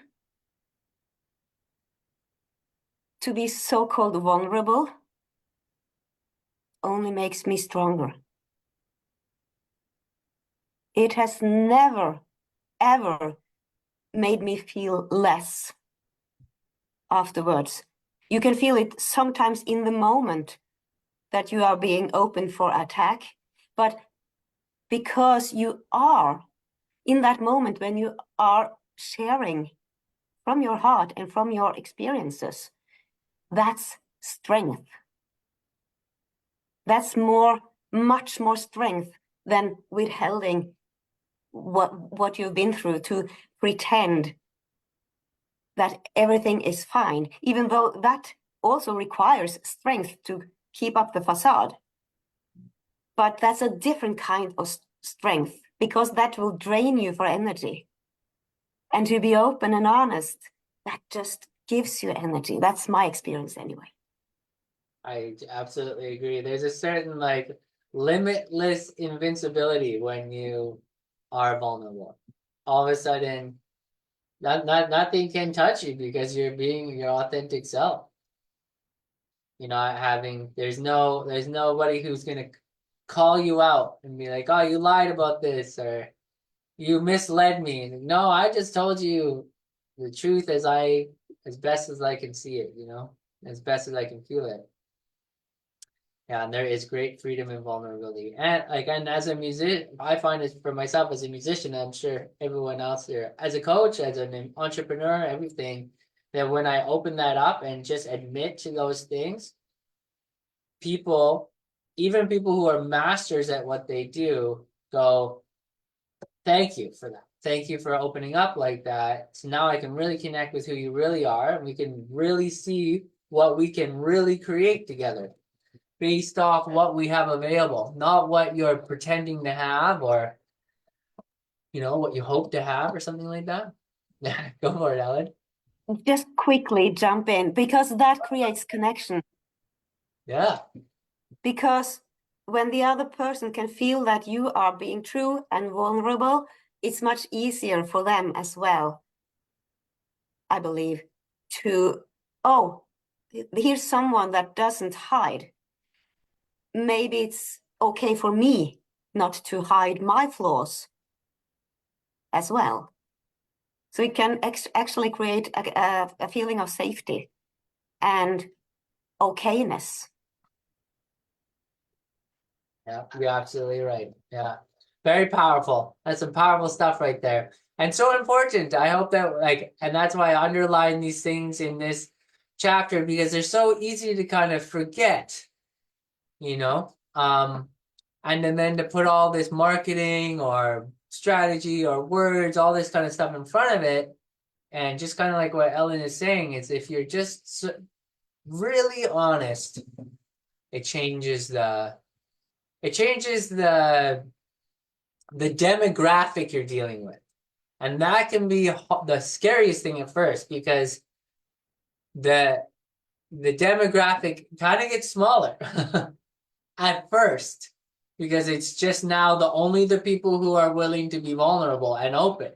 to be so-called vulnerable, only makes me stronger. It has never, ever made me feel less afterwards. You can feel it sometimes in the moment that you are being open for attack, but because you are in that moment, when you are sharing from your heart and from your experiences, that's strength. That's much more strength than withholding what you've been through, to pretend that everything is fine, even though that also requires strength to keep up the facade. But that's a different kind of strength, because that will drain you for energy. And to be open and honest, that just gives you energy. That's my experience anyway. I absolutely agree. There's a certain like limitless invincibility when you are vulnerable. All of a sudden, nothing can touch you, because you're being your authentic self. There's nobody who's gonna call you out and be like, oh, you lied about this, or you misled me. No, I just told you the truth as best as I can see it, as best as I can feel it. Yeah, and there is great freedom and vulnerability. And as a musician, I find it for myself as a musician, I'm sure everyone else there, as a coach, as an entrepreneur, everything, that when I open that up and just admit to those things, even people who are masters at what they do, go, thank you for that. Thank you for opening up like that. So now I can really connect with who you really are, and we can really see what we can really create together, based off what we have available, not what you're pretending to have, or what you hope to have, or something like that. Go for it, Ellen. Just quickly jump in, because that creates connection. Yeah. Because when the other person can feel that you are being true and vulnerable, it's much easier for them as well, I believe, to, oh, here's someone that doesn't hide. Maybe it's okay for me not to hide my flaws as well. So it can actually create a feeling of safety and okayness. Yeah, you're absolutely right. Yeah. Very powerful. That's some powerful stuff right there. And so important. I hope that and that's why I underline these things in this chapter, because they're so easy to kind of forget, you know? And then to put all this marketing or strategy or words, all this kind of stuff in front of it. And just kind of like what Ellen is saying, is if you're just really honest, it changes the demographic you're dealing with. And that can be the scariest thing at first, because the demographic kind of gets smaller at first, because it's just now only the people who are willing to be vulnerable and open.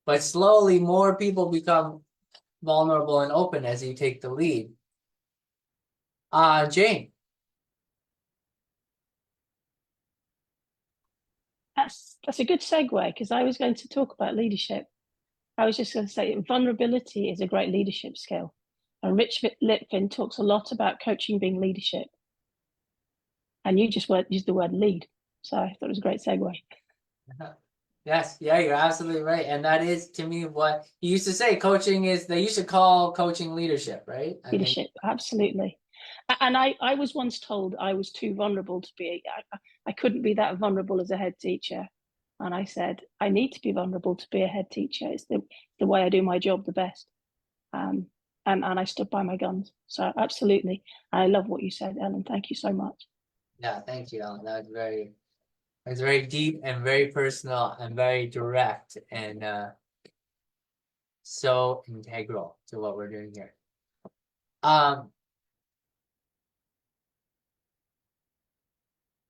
But slowly more people become vulnerable and open as you take the lead. Jane. That's a good segue, because I was going to talk about leadership. I was just going to say vulnerability is a great leadership skill. And Rich Litvin talks a lot about coaching being leadership. And you just used the word lead. So I thought it was a great segue. Yes, yeah, you're absolutely right. And that is, to me, what you used to say, coaching is, they used to call coaching leadership, right? Leadership, absolutely. And I was once told I was too vulnerable to be, I couldn't be that vulnerable as a head teacher. And I said, I need to be vulnerable to be a head teacher. It's the way I do my job the best. And I stood by my guns. So absolutely. I love what you said, Ellen. Thank you so much. Yeah, thank you, Ellen. That was very deep and very personal and very direct, and so integral to what we're doing here.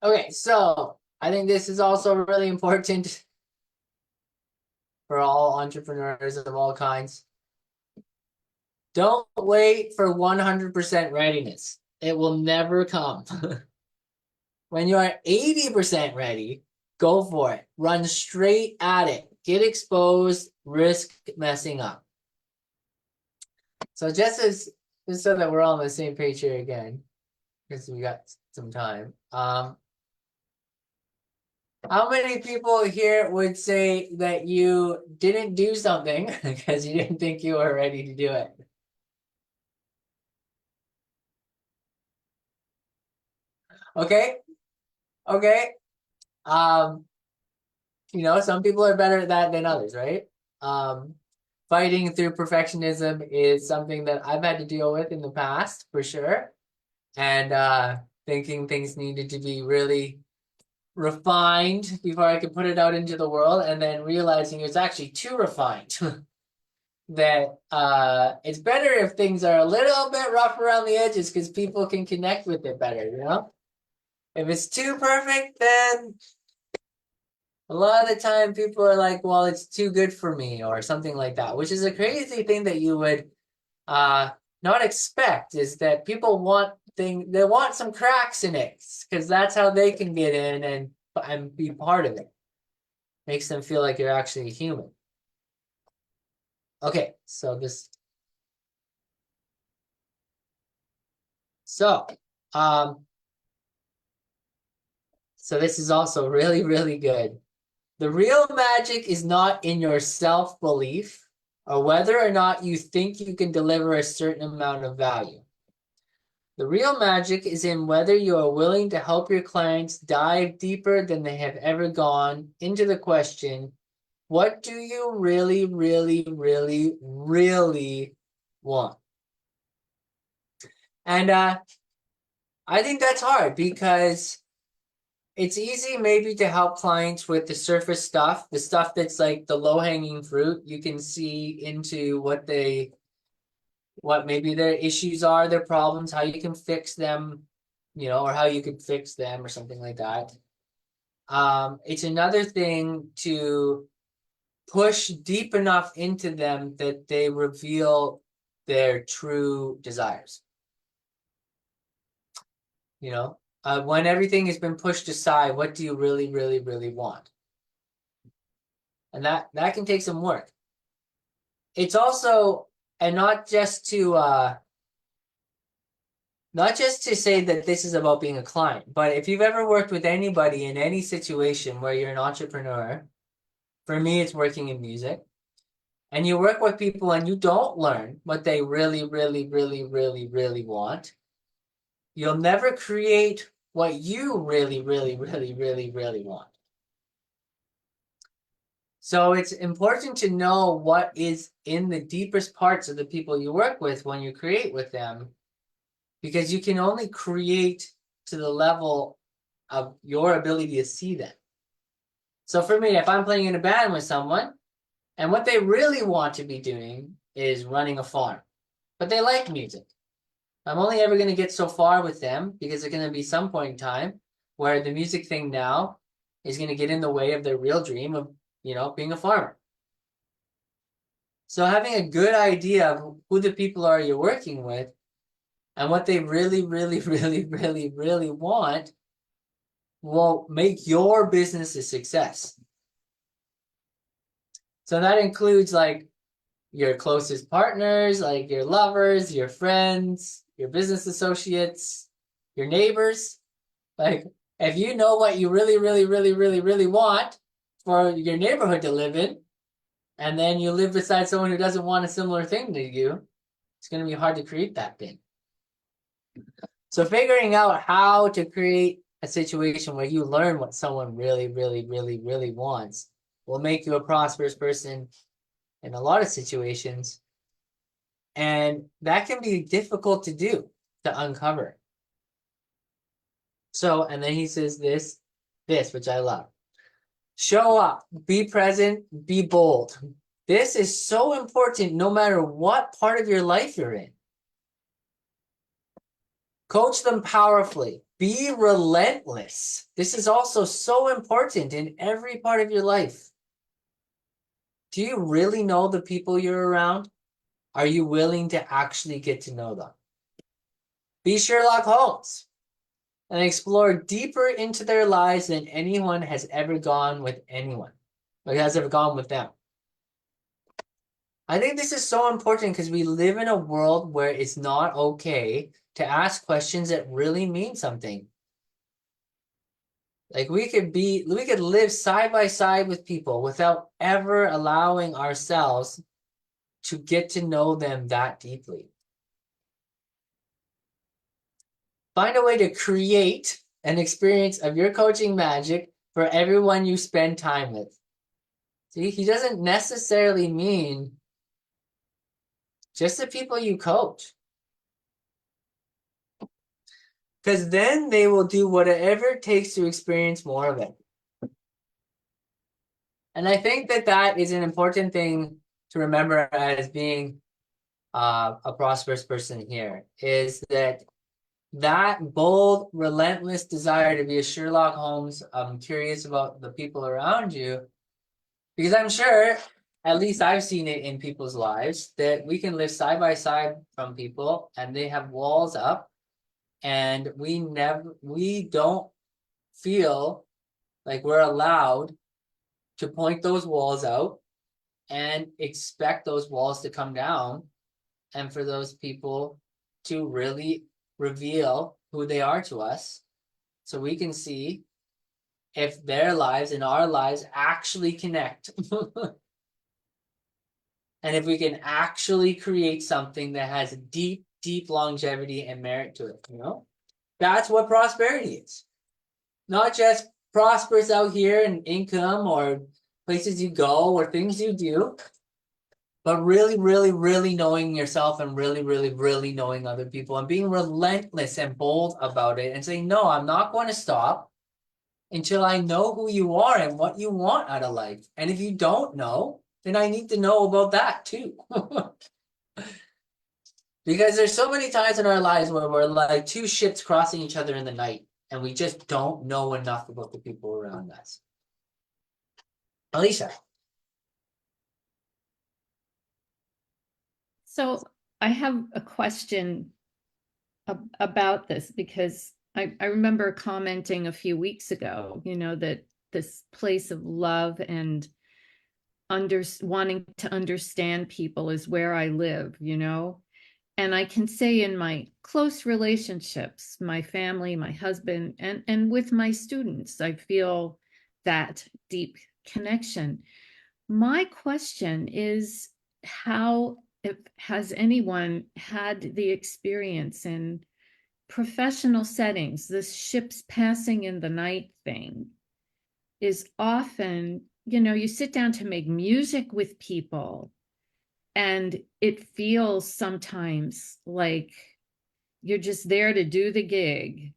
Okay, so I think this is also really important for all entrepreneurs of all kinds. Don't wait for 100% readiness. It will never come. When you are 80% ready, go for it. Run straight at it. Get exposed, risk messing up. So just so that we're all on the same page here again, because we got some time. How many people here would say that you didn't do something because you didn't think you were ready to do it? Okay. Okay. Some people are better at that than others, right? Fighting through perfectionism is something that I've had to deal with in the past, for sure. And thinking things needed to be really refined before I could put it out into the world, and then realizing it was actually too refined. That it's better if things are a little bit rough around the edges, because people can connect with it better, If it's too perfect, then a lot of the time people are like, well, it's too good for me, or something like that, which is a crazy thing that you would not expect, is that people they want some cracks in it, because that's how they can get in and be part of it. Makes them feel like you're actually human. Okay, so this. So this is also really, really good. The real magic is not in your self-belief or whether or not you think you can deliver a certain amount of value. The real magic is in whether you are willing to help your clients dive deeper than they have ever gone into the question, what do you really, really, really, really want? And I think that's hard, because it's easy maybe to help clients with the surface stuff, the stuff that's like the low-hanging fruit. You can see into what maybe their issues are, their problems, how you can fix them, or how you could fix them or something like that. It's another thing to push deep enough into them that they reveal their true desires. when everything has been pushed aside, what do you really, really, really want? And that can take some work. It's also, and not just to say that this is about being a client, but if you've ever worked with anybody in any situation where you're an entrepreneur, for me, it's working in music, and you work with people and you don't learn what they really, really, really, really, really want, you'll never create what you really, really, really, really, really want. So it's important to know what is in the deepest parts of the people you work with when you create with them, because you can only create to the level of your ability to see them. So for me, if I'm playing in a band with someone and what they really want to be doing is running a farm, but they like music, I'm only ever going to get so far with them because there's going to be some point in time where the music thing now is going to get in the way of their real dream of, being a farmer. So having a good idea of who the people are you're working with and what they really, really, really, really, really want will make your business a success. So that includes like your closest partners, like your lovers, your friends, your business associates, your neighbors. Like if you know what you really, really, really, really, really want for your neighborhood to live in, and then you live beside someone who doesn't want a similar thing to you, it's going to be hard to create that thing. So figuring out how to create a situation where you learn what someone really, really, really, really wants will make you a prosperous person in a lot of situations. And that can be difficult to do, to uncover. So, and then he says this, which I love. Show up, be present, be bold. This is so important no matter what part of your life you're in. Coach them powerfully. Be relentless. This is also so important in every part of your life. Do you really know the people you're around? Are you willing to actually get to know them? Be Sherlock Holmes and explore deeper into their lives than anyone has ever gone with anyone, or has ever gone with them. I think this is so important because we live in a world where it's not okay to ask questions that really mean something. Like we could live side by side with people without ever allowing ourselves to get to know them that deeply. Find a way to create an experience of your coaching magic for everyone you spend time with. See, he doesn't necessarily mean just the people you coach. Because then they will do whatever it takes to experience more of it. And I think that is an important thing to remember as being a prosperous person here, is that bold, relentless desire to be a Sherlock Holmes, curious about the people around you, because I'm sure, at least I've seen it in people's lives, that we can live side by side from people and they have walls up and we don't feel like we're allowed to point those walls out and expect those walls to come down and for those people to really reveal who they are to us so we can see if their lives and our lives actually connect. And if we can actually create something that has deep, deep longevity and merit to it, that's what prosperity is. Not just prosperous out here in income or places you go or things you do, but really, really, really knowing yourself and really, really, really knowing other people and being relentless and bold about it and saying, no, I'm not going to stop until I know who you are and what you want out of life. And if you don't know, then I need to know about that too. Because there's so many times in our lives where we're like two ships crossing each other in the night and we just don't know enough about the people around us. Alicia. So I have a question about this because I remember commenting a few weeks ago, that this place of love and wanting to understand people is where I live, And I can say in my close relationships, my family, my husband, and with my students, I feel that deep connection. My question is, has anyone had the experience in professional settings? This ships passing in the night thing is often, you sit down to make music with people, and it feels sometimes like you're just there to do the gig.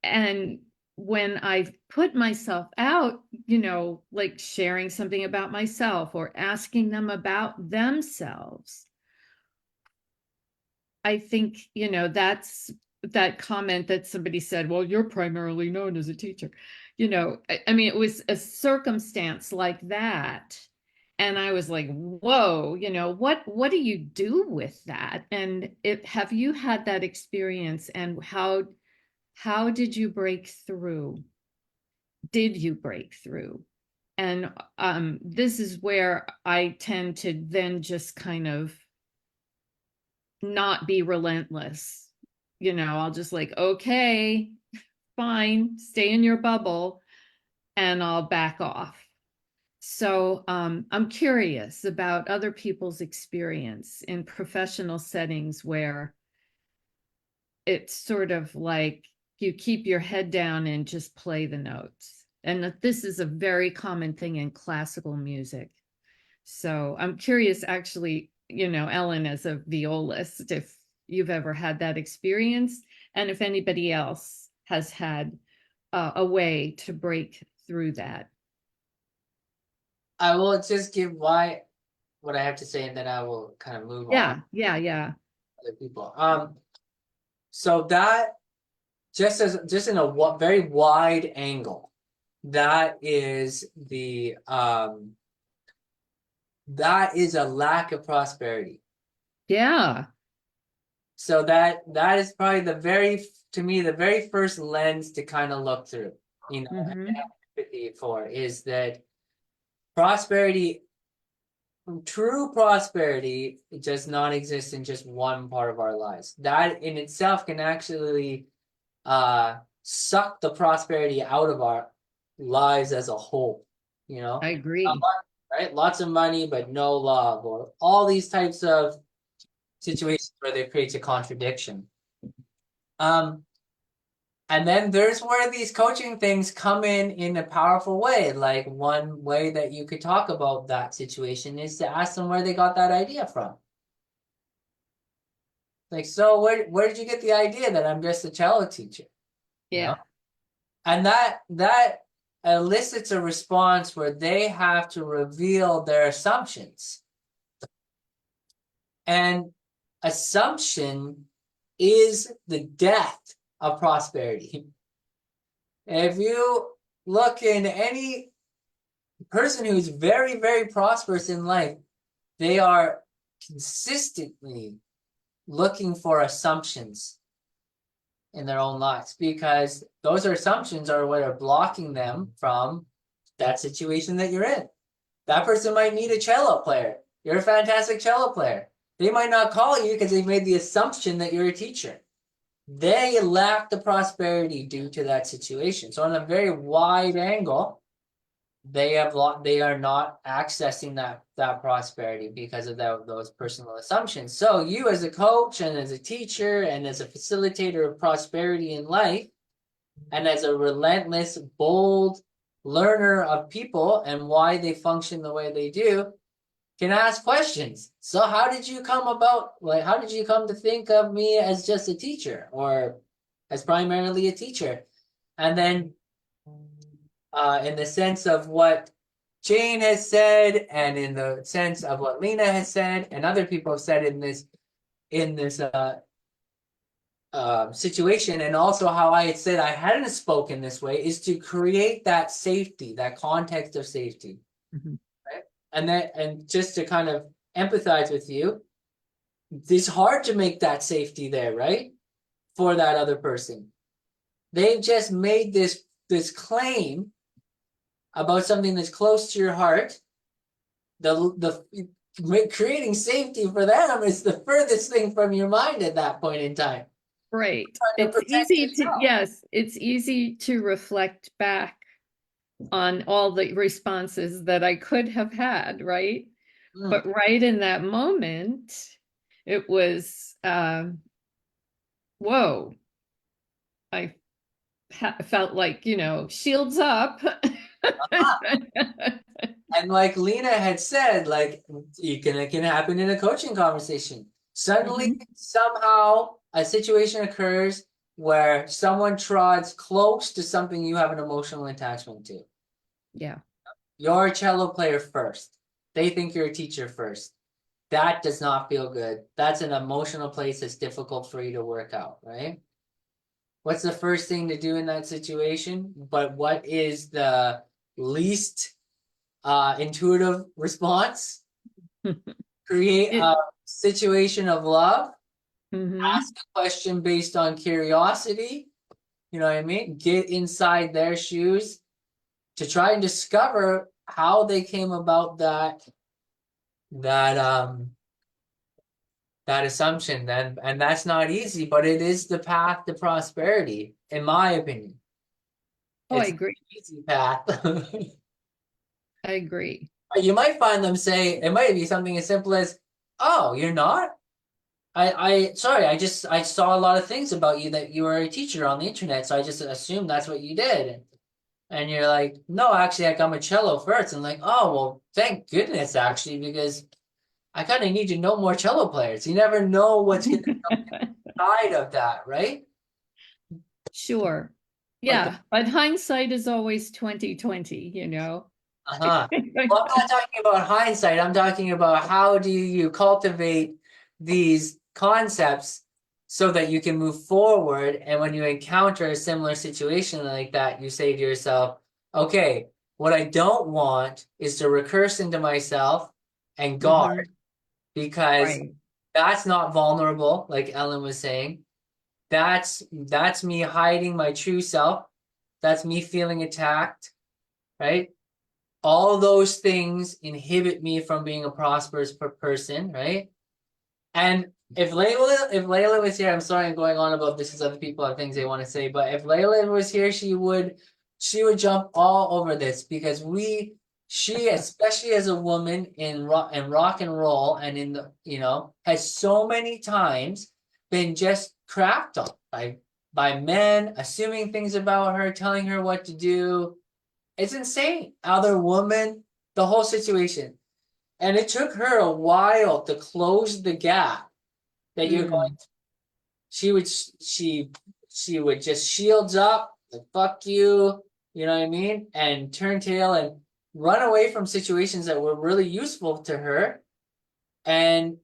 And when I've put myself out, like sharing something about myself or asking them about themselves, I think, that's that comment that somebody said, well, you're primarily known as a teacher. I mean, it was a circumstance like that. And I was like, whoa, what do you do with that? And have you had that experience, and how did you break through? Did you break through? And this is where I tend to then just kind of not be relentless. I'll just like, okay, fine, stay in your bubble, and I'll back off. So I'm curious about other people's experience in professional settings where it's sort of like you keep your head down and just play the notes. And that this is a very common thing in classical music. So I'm curious, actually, Ellen, as a violist, if you've ever had that experience, and if anybody else has had a way to break through that. I will just give what I have to say, and then I will kind of move on. Yeah. Other people. So that just in a very wide angle, that is that is a lack of prosperity. Yeah. So that is probably to me, the very first lens to kind of look through, and have empathy for, is that prosperity, true prosperity, does not exist in just one part of our lives. That in itself can actually suck the prosperity out of our lives as a whole. I agree. Right? Lots of money, but no love, or all these types of situations where there creates a contradiction. And then there's where these coaching things come in a powerful way. Like, one way that you could talk about that situation is to ask them where they got that idea from. Like, so where did you get the idea that I'm just a cello teacher? Yeah. And that elicits a response where they have to reveal their assumptions. And assumption is the death of prosperity. If you look in any person who's very, very prosperous in life, they are consistently looking for assumptions in their own lives, because those assumptions are what are blocking them from that situation that you're in. That person might need a cello player. You're a fantastic cello player. They might not call you because they've made the assumption that you're a teacher. They lack the prosperity due to that situation. So on a very wide angle, they are not accessing that prosperity because of those personal assumptions. So you, as a coach and as a teacher and as a facilitator of prosperity in life, and as a relentless, bold learner of people and why they function the way they do, can ask questions. So how did you come to think of me as just a teacher, or as primarily a teacher? And then in the sense of what Jane has said, and in the sense of what Lena has said, and other people have said in this situation, and also how I had said I hadn't spoken this way, is to create that safety, that context of safety. Right? And just to kind of empathize with you, it's hard to make that safety there, right? For that other person. They've just made this claim about something that's close to your heart. Creating safety for them is the furthest thing from your mind at that point in time. Right. Trying to It's protect easy to, yourself. yes, it's easy to reflect back on all the responses that I could have had, right? Mm. But right in that moment, it was, whoa, I felt like, shields up. And like Lena had said, like it can happen in a coaching conversation. Suddenly, somehow, a situation occurs where someone trods close to something you have an emotional attachment to. Yeah. You're a cello player first. They think you're a teacher first. That does not feel good. That's an emotional place that's difficult for you to work out, right? What's the first thing to do in that situation? But what is the least intuitive response? Create a situation of love. Ask a question based on curiosity. You know what I mean? Get inside their shoes to try and discover how they came about that assumption. Then, and that's not easy, but it is the path to prosperity, in my opinion. Oh, I It's agree. an easy path. I agree. You might find them say it might be something as simple as, "Oh, you're not? Sorry, I saw a lot of things about you that you were a teacher on the internet, so I just assumed that's what you did." And you're like, "No, actually, like I'm a cello first." And like, "Oh, well, thank goodness, actually, because I kind of need to know more cello players." You never know what's going to come inside of that, right? Sure. But Yeah, but hindsight is always 2020, Well, I'm not talking about hindsight. I'm talking about how do you cultivate these concepts so that you can move forward. And when you encounter a similar situation like that, you say to yourself, okay, what I don't want is to recurse into myself and guard because Right. that's not vulnerable, like Ellen was saying. That's me hiding my true self. That's me feeling attacked, right? All those things inhibit me from being a prosperous person, right? And if Layla was here, I'm sorry I'm going on about this because other people have things they want to say, but if Layla was here, she would jump all over this because she especially as a woman in rock and roll and in the has so many times been just crapped on by men, assuming things about her, telling her what to do. It's insane. Other woman, the whole situation. And it took her a while to close the gap that you're going to. She would just shields up, like fuck you, you know what I mean? And turn tail and run away from situations that were really useful to her. And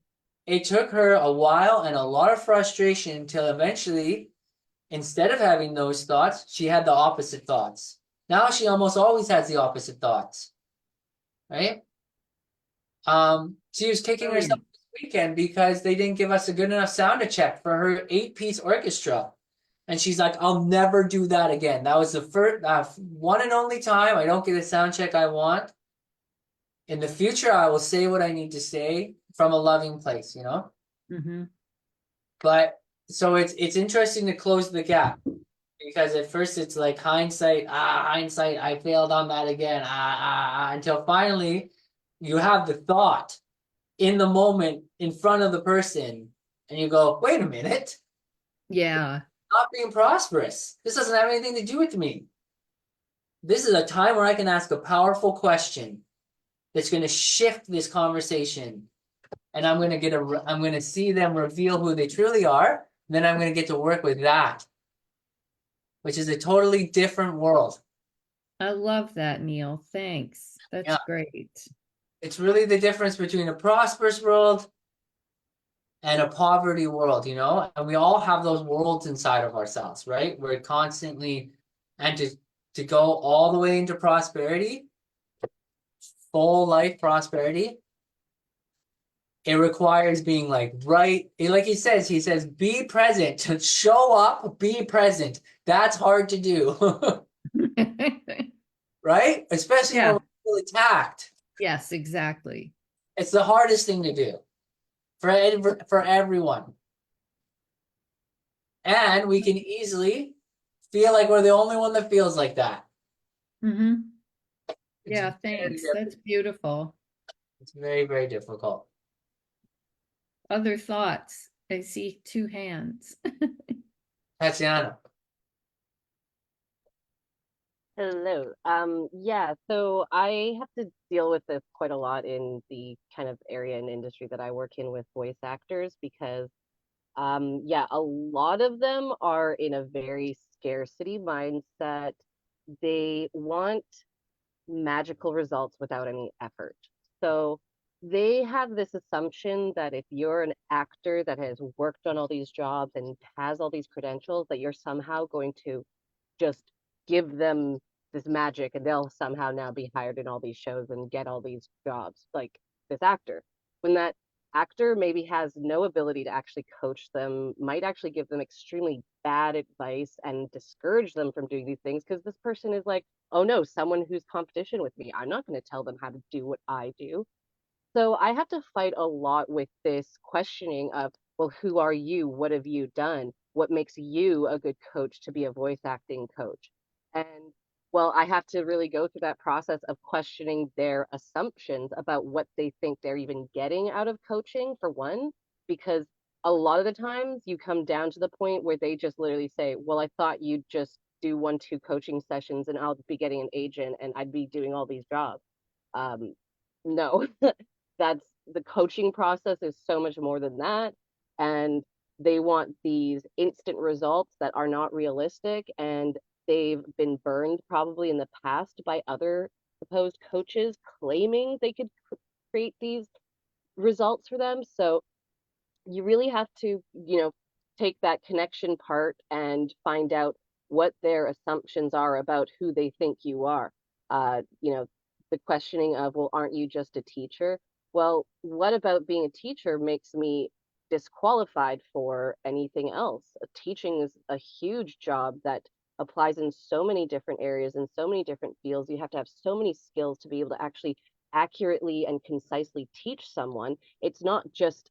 it took her a while and a lot of frustration until eventually, instead of having those thoughts, she had the opposite thoughts. Now she almost always has the opposite thoughts, right? She was kicking herself this weekend because they didn't give us a good enough sound check for her 8-piece orchestra. And she's like, I'll never do that again. That was the first, one and only time I don't get a sound check I want. In the future, I will say what I need to say from a loving place, But so it's interesting to close the gap because at first it's like hindsight, I failed on that again, until finally you have the thought in the moment in front of the person and you go, wait a minute, Yeah. not being prosperous. This doesn't have anything to do with me. This is a time where I can ask a powerful question that's going to shift this conversation. And I'm going to see them reveal who they truly are. And then I'm going to get to work with that, which is a totally different world. I love that, Neil. Thanks. That's Yeah. great. It's really the difference between a prosperous world and a poverty world, and we all have those worlds inside of ourselves, right? We're constantly, and to go all the way into prosperity, full life prosperity, it requires being like like he says, be present, show up, be present. That's hard to do, right? Especially when Yeah. we're really attacked. Yes, exactly. It's the hardest thing to do for everyone. And we can easily feel like we're the only one that feels like that. Mm-hmm. It's Yeah, very thanks. That's beautiful. It's very, very difficult. Other thoughts? I see 2 hands. Tatiana. Hello. Yeah, so I have to deal with this quite a lot in the kind of area and industry that I work in with voice actors because yeah, a lot of them are in a very scarcity mindset. They want magical results without any effort. So they have this assumption that if you're an actor that has worked on all these jobs and has all these credentials, that you're somehow going to just give them this magic and they'll somehow now be hired in all these shows and get all these jobs like this actor. When that actor maybe has no ability to actually coach them, might actually give them extremely bad advice and discourage them from doing these things because this person is like, oh no, someone who's competition with me. I'm not going to tell them how to do what I do. So I have to fight a lot with this questioning of, well, who are you? What have you done? What makes you a good coach to be a voice acting coach? And well, I have to really go through that process of questioning their assumptions about what they think they're even getting out of coaching, for one, because a lot of the times you come down to the point where they just literally say, well, I thought you'd just do 1, 2 coaching sessions and I'll be getting an agent and I'd be doing all these jobs. No, that's the coaching process is so much more than that. And they want these instant results that are not realistic. And they've been burned probably in the past by other supposed coaches claiming they could create these results for them. So you really have to, take that connection part and find out what their assumptions are about who they think you are. The questioning of, well, aren't you just a teacher? Well, what about being a teacher makes me disqualified for anything else? Teaching is a huge job that applies in so many different areas and so many different fields. You have to have so many skills to be able to actually accurately and concisely teach someone. It's not just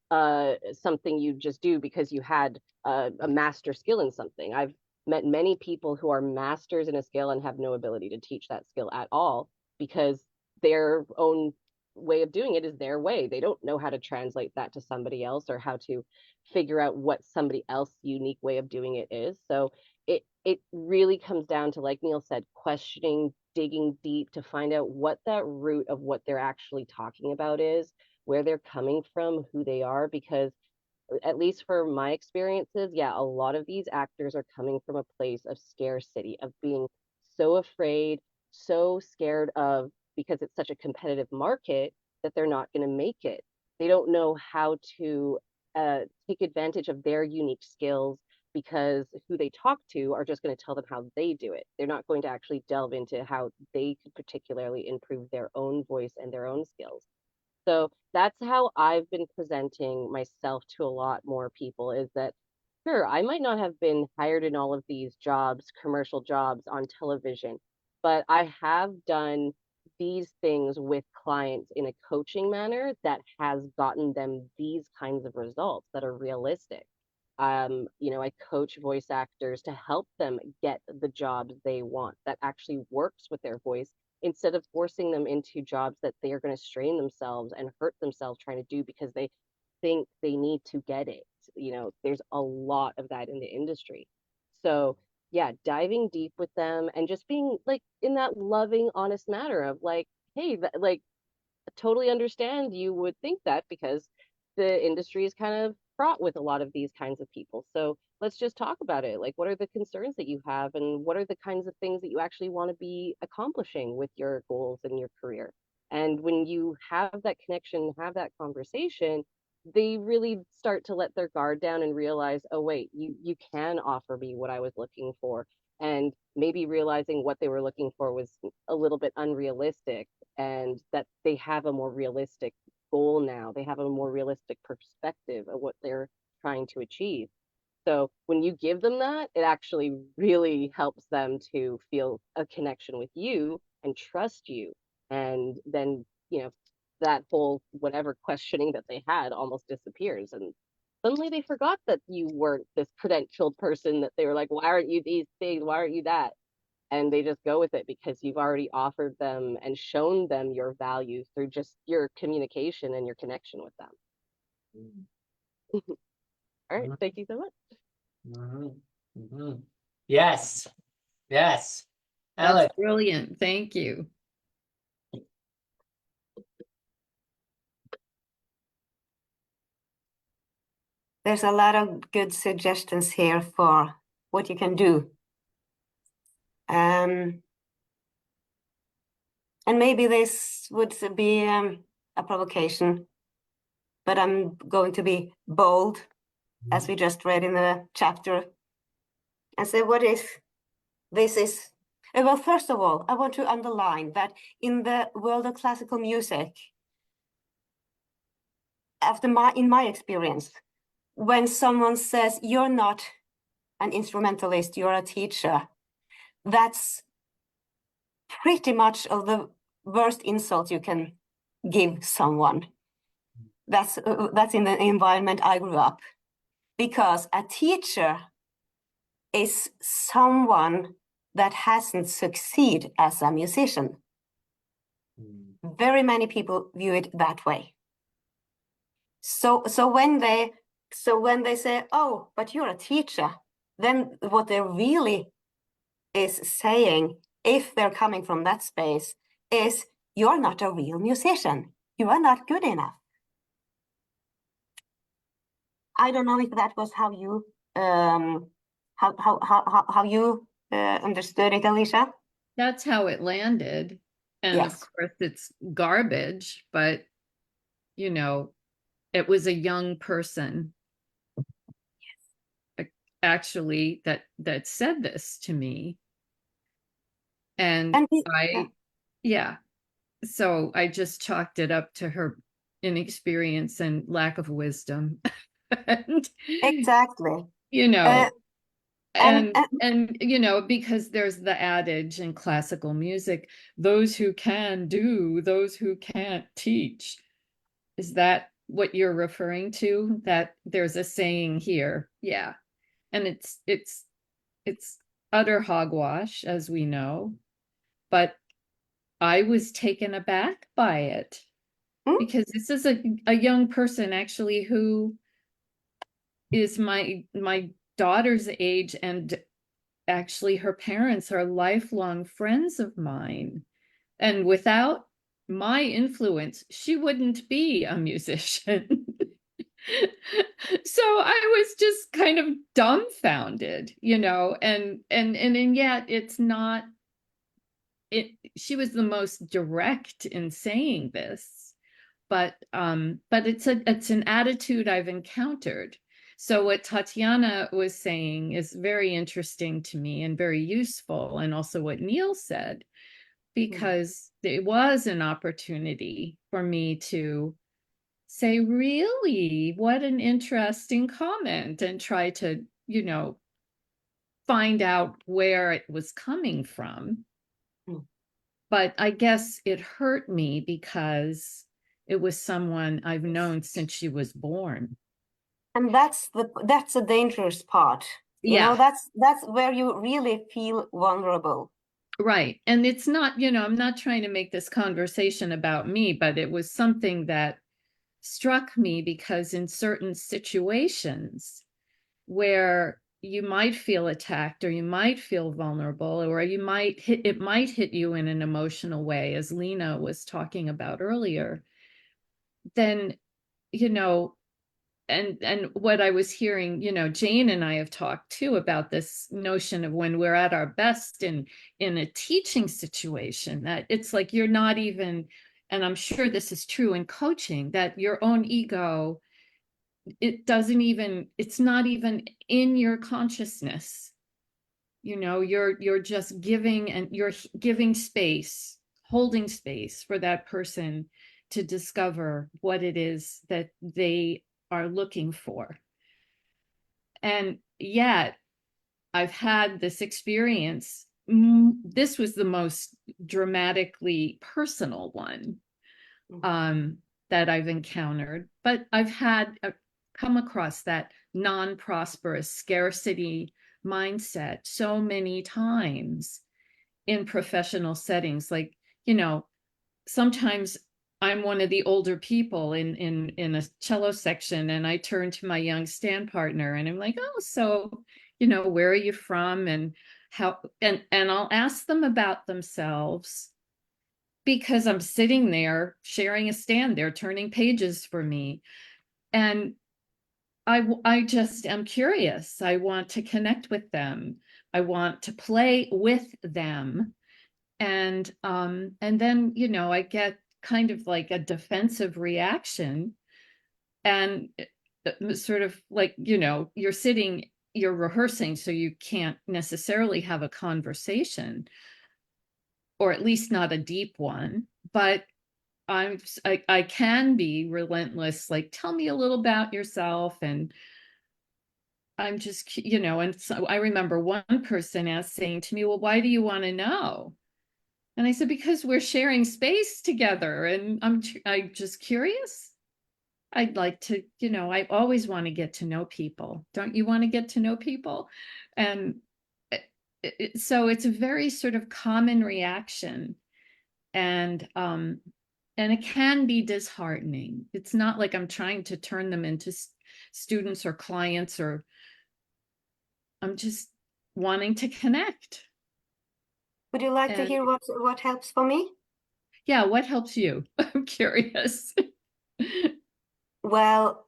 something you just do because you had a master skill in something. I've met many people who are masters in a skill and have no ability to teach that skill at all because their own way of doing it is their way. They don't know how to translate that to somebody else or how to figure out what somebody else's unique way of doing it is. So it really comes down to, like Neil said, questioning, digging deep to find out what that root of what they're actually talking about is, where they're coming from, who they are, because at least for my experiences, yeah, a lot of these actors are coming from a place of scarcity, of being so afraid, so scared of, because it's such a competitive market, that they're not going to make it. They don't know how to take advantage of their unique skills because who they talk to are just going to tell them how they do it. They're not going to actually delve into how they could particularly improve their own voice and their own skills. So that's how I've been presenting myself to a lot more people, is that sure, I might not have been hired in all of these jobs, commercial jobs on television, but I have done these things with clients in a coaching manner that has gotten them these kinds of results that are realistic. I coach voice actors to help them get the jobs they want that actually works with their voice instead of forcing them into jobs that they are going to strain themselves and hurt themselves trying to do because they think they need to get it. There's a lot of that in the industry. So, yeah, diving deep with them and just being like in that loving, honest matter of like, hey, like, totally understand you would think that because the industry is kind of fraught with a lot of these kinds of people. So let's just talk about it. Like, what are the concerns that you have, and what are the kinds of things that you actually want to be accomplishing with your goals in your career? And when you have that connection, have that conversation, they really start to let their guard down and realize, oh wait, you can offer me what I was looking for. And maybe realizing what they were looking for was a little bit unrealistic and that they have a more realistic goal now. They have a more realistic perspective of what they're trying to achieve. So when you give them that, it actually really helps them to feel a connection with you and trust you. And then, that whole whatever questioning that they had almost disappears. And suddenly they forgot that you weren't this credentialed person that they were like, why aren't you these things? Why aren't you that? And they just go with it because you've already offered them and shown them your value through just your communication and your connection with them. All right. Thank you so much. Yes. Yes. Ellen. That's brilliant. Thank you. There's a lot of good suggestions here for what you can do. And maybe this would be a provocation, but I'm going to be bold, as we just read in the chapter, and say, what if this is... Well, first of all, I want to underline that in the world of classical music, in my experience, when someone says, you're not an instrumentalist, you're a teacher, that's pretty much of the worst insult you can give someone. That's in the environment I grew up, because a teacher is someone that hasn't succeeded as a musician. Very many people view it that way. So when they say, oh, but you're a teacher, then what they really is saying, if they're coming from that space, is you're not a real musician. You are not good enough. I don't know if that was how you understood it, Alicia. That's how it landed. And of Yes. course, it's garbage, but it was a young person actually that said this to me. And yeah. So I just chalked it up to her inexperience and lack of wisdom. And, exactly. Because there's the adage in classical music, those who can do, those who can't teach. Is that what you're referring to? That there's a saying here. Yeah. And it's utter hogwash, as we know. But I was taken aback by it because this is a young person actually who is my daughter's age, and actually her parents are lifelong friends of mine. And without my influence, she wouldn't be a musician. So I was just kind of dumbfounded, and yet it's not she was the most direct in saying this, but it's an attitude I've encountered. So what Tatiana was saying is very interesting to me and very useful, and also what Neil said, because it was an opportunity for me to say, really, what an interesting comment, and try to, find out where it was coming from. But I guess it hurt me because it was someone I've known since she was born. And that's a dangerous part. Yeah. That's where you really feel vulnerable. Right. And it's not, I'm not trying to make this conversation about me, but it was something that struck me because in certain situations where you might feel attacked, or you might feel vulnerable, or it might hit you in an emotional way, as Lena was talking about earlier, then, and what I was hearing, Jane and I have talked too about this notion of when we're at our best in a teaching situation, that it's like you're not even, and I'm sure this is true in coaching, that your own ego, it's not even in your consciousness. You're just giving, and you're giving space, holding space for that person to discover what it is that they are looking for. And yet, I've had this experience. This was the most dramatically personal one that I've encountered, but I've had come across that non-prosperous scarcity mindset so many times in professional settings. Like, you know, sometimes I'm one of the older people in a cello section, and I turn to my young stand partner and I'm like, oh, so, you know, where are you from, and how, and I'll ask them about themselves, because I'm sitting there sharing a stand, they're turning pages for me. And I just am curious. I want to connect with them. I want to play with them. And then, you know, I get kind of like a defensive reaction, and sort of like, you know, you're rehearsing, so you can't necessarily have a conversation, or at least not a deep one. But I can be relentless, like, tell me a little about yourself. And I'm just, you know, and so I remember one person saying to me, well, why do you want to know? And I said, because we're sharing space together, and I'm just curious. I'd like to, you know, I always want to get to know people. Don't you want to get to know people? And so it's a very sort of common reaction. And it can be disheartening. It's not like I'm trying to turn them into students or clients, or I'm just wanting to connect. Would you like to And hear what helps for me? yeah, what helps you? I'm curious. Well,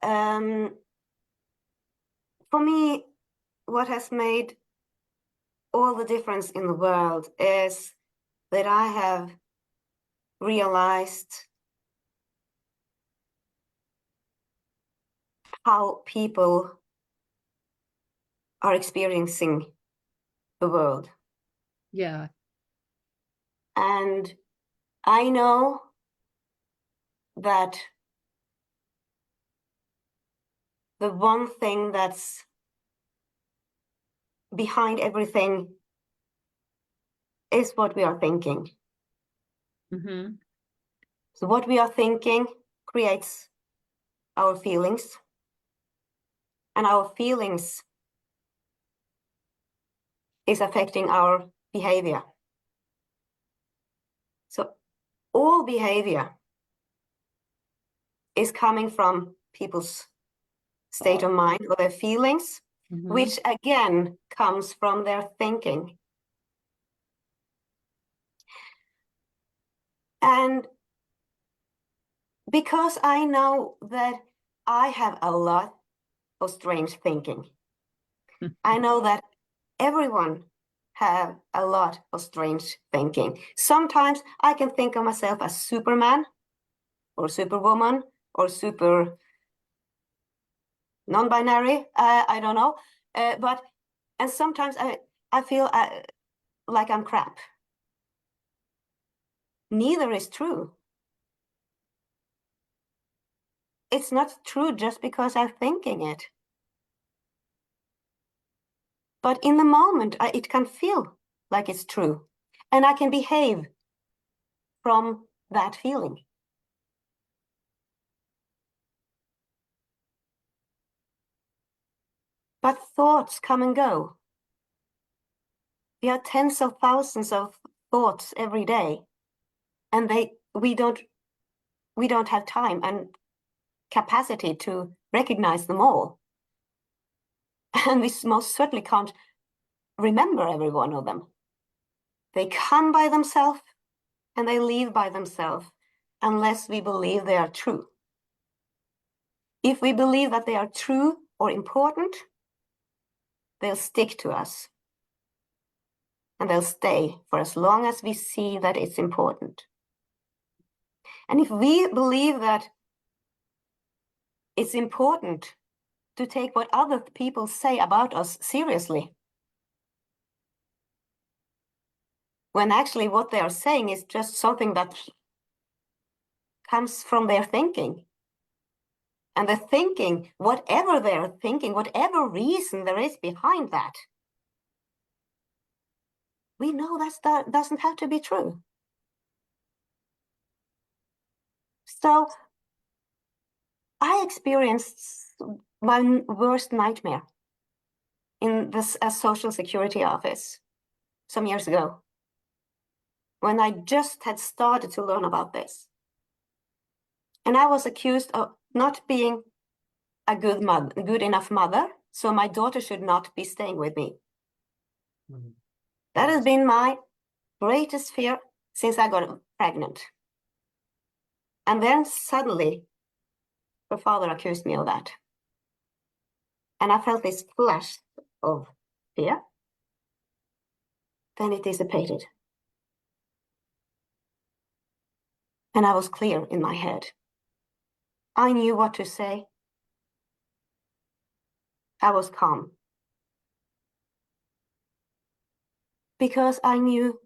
for me, what has made all the difference in the world is that I have realized how people are experiencing the world. Yeah. And I know that the one thing that's behind everything is what we are thinking. Mm-hmm. So what we are thinking creates our feelings, and our feelings is affecting our behavior. So all behavior is coming from people's state of mind or their feelings, Mm-hmm. which again comes from their thinking. And because I know that I have a lot of strange thinking, I know that everyone have a lot of strange thinking. Sometimes I can think of myself as Superman or Superwoman or super non-binary. I don't know, and sometimes I feel like I'm crap. Neither is true. It's not true just because I'm thinking it. But in the moment, it can feel like it's true, and I can behave from that feeling. But thoughts come and go. We have tens of thousands of thoughts every day, and we don't have time and capacity to recognize them all. And we most certainly can't remember every one of them. They come by themselves and they leave by themselves unless we believe they are true. If we believe that they are true or important, they'll stick to us. And they'll stay for as long as we see that it's important. And if we believe that it's important to take what other people say about us seriously, when actually what they are saying is just something that comes from their thinking. And the thinking, whatever they're thinking, whatever reason there is behind that, we know that doesn't have to be true. So I experienced my worst nightmare in this Social Security office some years ago, when I just had started to learn about this. And I was accused of not being a good enough mother, so my daughter should not be staying with me. Mhm. That has been my greatest fear since I got pregnant. And then suddenly, her father accused me of that. And I felt this flash of fear. Then it dissipated. And I was clear in my head. I knew what to say. I was calm. Because I knew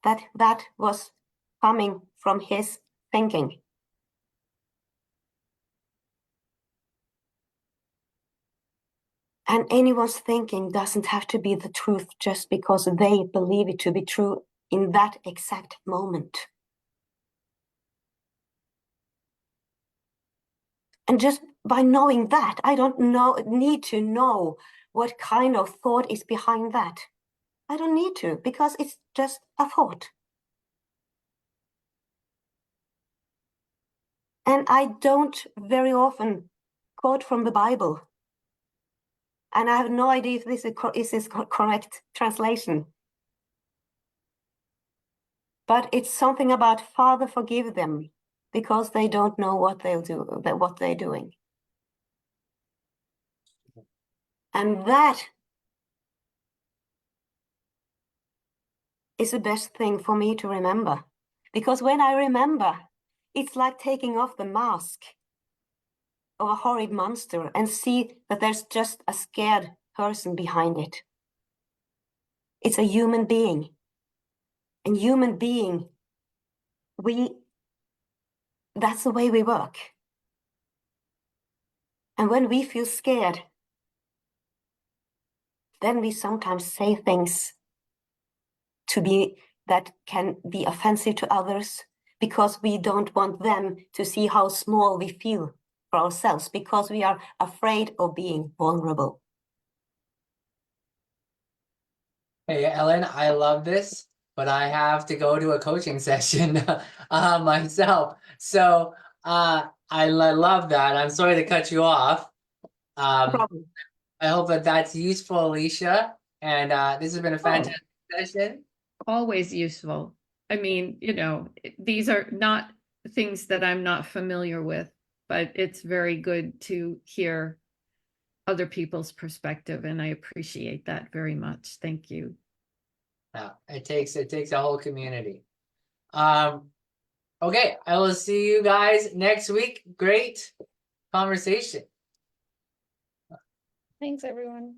that that was coming from his thinking. And anyone's thinking doesn't have to be the truth just because they believe it to be true in that exact moment. And just by knowing that, I don't need to know what kind of thought is behind that. I don't need to, because it's just a thought. And I don't very often quote from the Bible. And I have no idea if this is correct translation. But it's something about Father, forgive them, because they don't know what what they're doing. And that is the best thing for me to remember. Because when I remember, it's like taking off the mask of a horrid monster and see that there's just a scared person behind it. It's a human being. And human being, that's the way we work. And when we feel scared, then we sometimes say things that can be offensive to others, because we don't want them to see how small we feel for ourselves, because we are afraid of being vulnerable. Hey, Ellen, I love this, but I have to go to a coaching session myself. So I love that. I'm sorry to cut you off. No problem. I hope that that's useful, Alicia. And this has been a fantastic session. Always useful. I mean, these are not things that I'm not familiar with, but it's very good to hear other people's perspective, and I appreciate that very much. Thank you. Yeah, it takes a whole community. Okay, I will see you guys next week. Great conversation. Thanks, everyone.